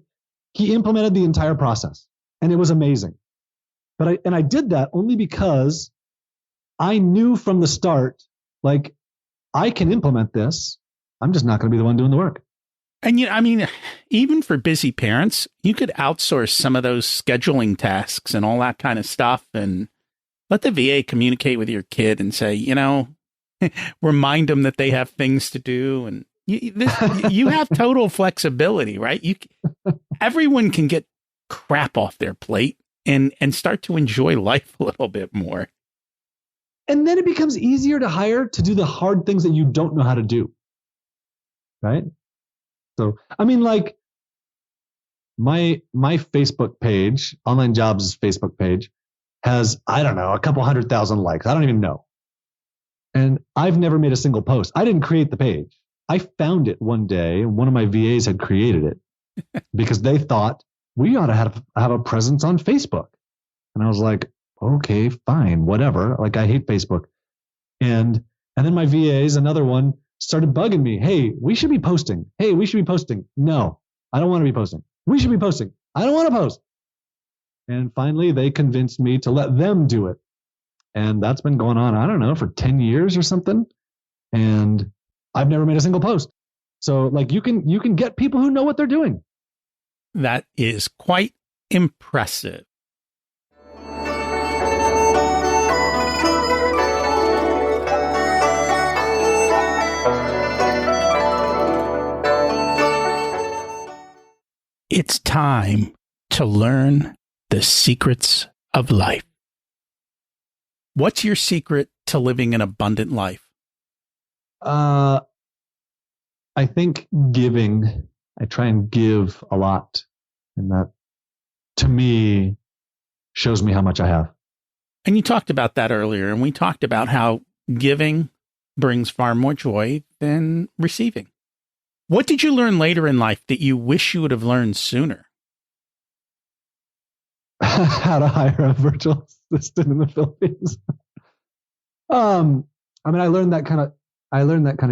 he implemented the entire process, and it was amazing. But I did that only because I knew from the start, like, I can implement this. I'm just not going to be the one doing the work. And, you know, I mean, even for busy parents, you could outsource some of those scheduling tasks and all that kind of stuff and let the VA communicate with your kid and say, you know, remind them that they have things to do. And you have total flexibility, right? Everyone can get crap off their plate and start to enjoy life a little bit more. And then it becomes easier to hire to do the hard things that you don't know how to do. Right? So, I mean, like, my Facebook page, Online Jobs' Facebook page, has, I don't know, a couple 100,000 likes. I don't even know. And I've never made a single post. I didn't create the page. I found it one day, and one of my VAs had created it because they thought we ought to have a presence on Facebook. And I was like, okay, fine, whatever. Like, I hate Facebook. And then my VAs, another one, started bugging me. Hey, we should be posting. Hey, we should be posting. No, I don't want to be posting. We should be posting. I don't want to post. And finally, they convinced me to let them do it. And that's been going on, I don't know, for 10 years or something. And I've never made a single post. So like you can get people who know what they're doing. That is quite impressive. It's time to learn the secrets of life. What's your secret to living an abundant life? I think giving. I try and give a lot. And that, to me, shows me how much I have. And you talked about that earlier, and we talked about how giving brings far more joy than receiving. What did you learn later in life that you wish you would have learned sooner? How to hire a virtual assistant in the Philippines. I mean, I learned that kind of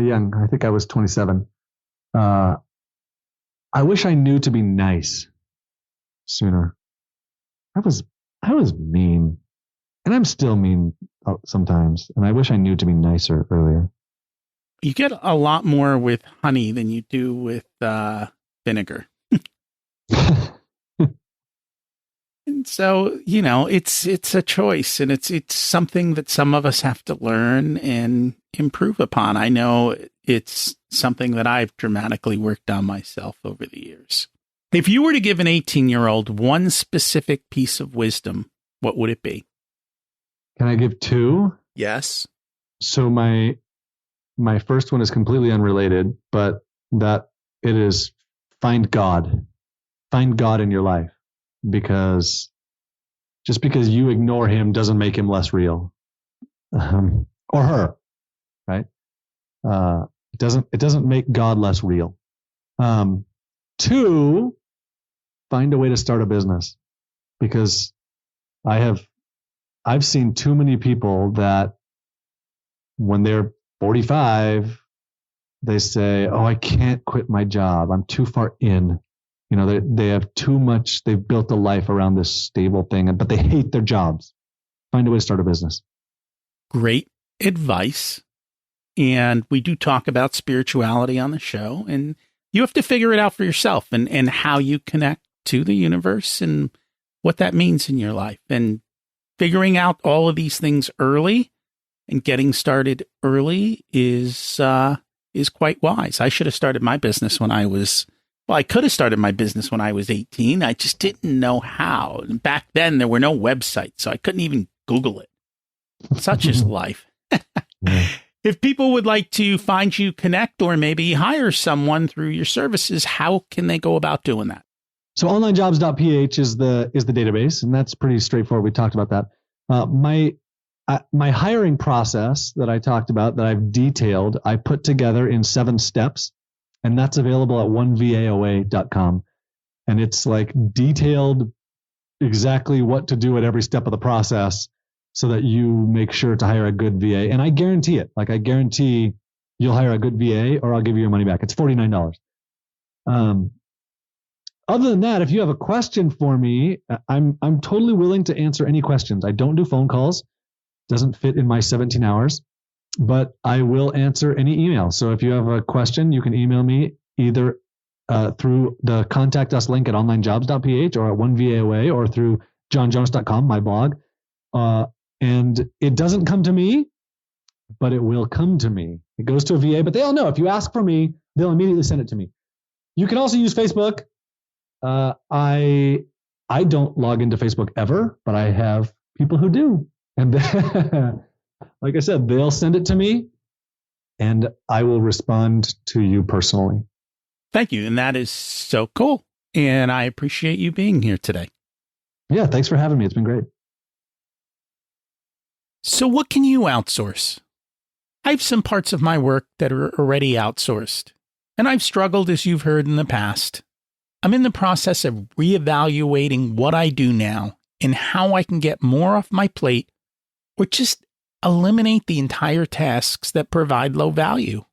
young. I think I was 27. I wish I knew to be nice sooner. I was mean, and I'm still mean sometimes. And I wish I knew to be nicer earlier. You get a lot more with honey than you do with vinegar. And so, it's a choice, and it's something that some of us have to learn and improve upon. I know it's something that I've dramatically worked on myself over the years. If you were to give an 18-year-old one specific piece of wisdom, what would it be? Can I give two? Yes. So my first one is completely unrelated, but that it is find God. Find God in your life, because just because you ignore him doesn't make him less real, or her, right? It doesn't make God less real. Two, find a way to start a business, because I've seen too many people that when they're 45, they say, "Oh, I can't quit my job. I'm too far in." They have too much. They've built a life around this stable thing, but they hate their jobs. Find a way to start a business. Great advice. And we do talk about spirituality on the show, and you have to figure it out for yourself and how you connect to the universe and what that means in your life. And figuring out all of these things early and getting started early is quite wise. I should have started my business I could have started my business when I was 18. I just didn't know how. And back then, there were no websites, so I couldn't even Google it. Such is life. Yeah. If people would like to find you, connect, or maybe hire someone through your services, how can they go about doing that? So Onlinejobs.ph is the database, and that's pretty straightforward. We talked about that. My hiring process that I talked about, that I've detailed, I put together in 7 steps, and that's available at onevaoa.com. And it's like detailed exactly what to do at every step of the process so that you make sure to hire a good VA. And I guarantee it. Like, I guarantee you'll hire a good VA, or I'll give you your money back. It's $49. Other than that, if you have a question for me, I'm totally willing to answer any questions. I don't do phone calls. Doesn't fit in my 17 hours, but I will answer any email. So if you have a question, you can email me either through the contact us link at onlinejobs.ph or at onevaoa, or through johnjonas.com, my blog. And it doesn't come to me, but it will come to me. It goes to a VA, but they all know if you ask for me, they'll immediately send it to me. You can also use Facebook. I don't log into Facebook ever, but I have people who do. And like I said, they'll send it to me, and I will respond to you personally. Thank you. And that is so cool. And I appreciate you being here today. Yeah, thanks for having me. It's been great. So what can you outsource? I have some parts of my work that are already outsourced, and I've struggled, as you've heard in the past. I'm in the process of reevaluating what I do now in how I can get more off my plate or just eliminate the entire tasks that provide low value.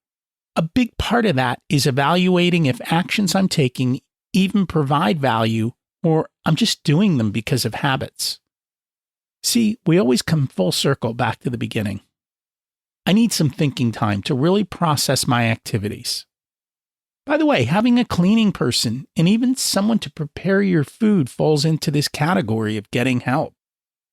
A big part of that is evaluating if actions I'm taking even provide value or I'm just doing them because of habits. See, we always come full circle back to the beginning. I need some thinking time to really process my activities. By the way, having a cleaning person and even someone to prepare your food falls into this category of getting help.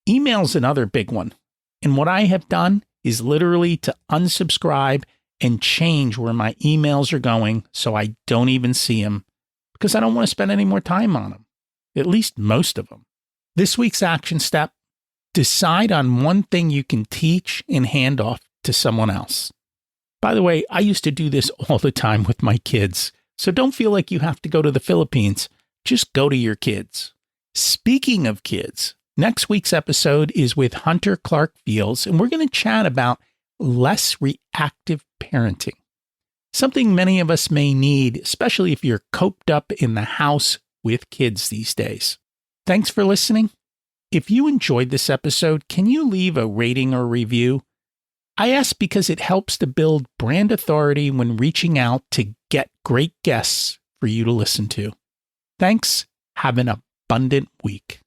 Email's another big one. And what I have done is literally to unsubscribe and change where my emails are going so I don't even see them because I don't want to spend any more time on them, at least most of them. This week's action step: decide on one thing you can teach and hand off to someone else. By the way, I used to do this all the time with my kids, so don't feel like you have to go to the Philippines. Just go to your kids. Speaking of kids, next week's episode is with Hunter Clark Fields, and we're going to chat about less reactive parenting, something many of us may need, especially if you're coped up in the house with kids these days. Thanks for listening. If you enjoyed this episode, can you leave a rating or review? I ask because it helps to build brand authority when reaching out to get great guests for you to listen to. Thanks. Have an abundant week.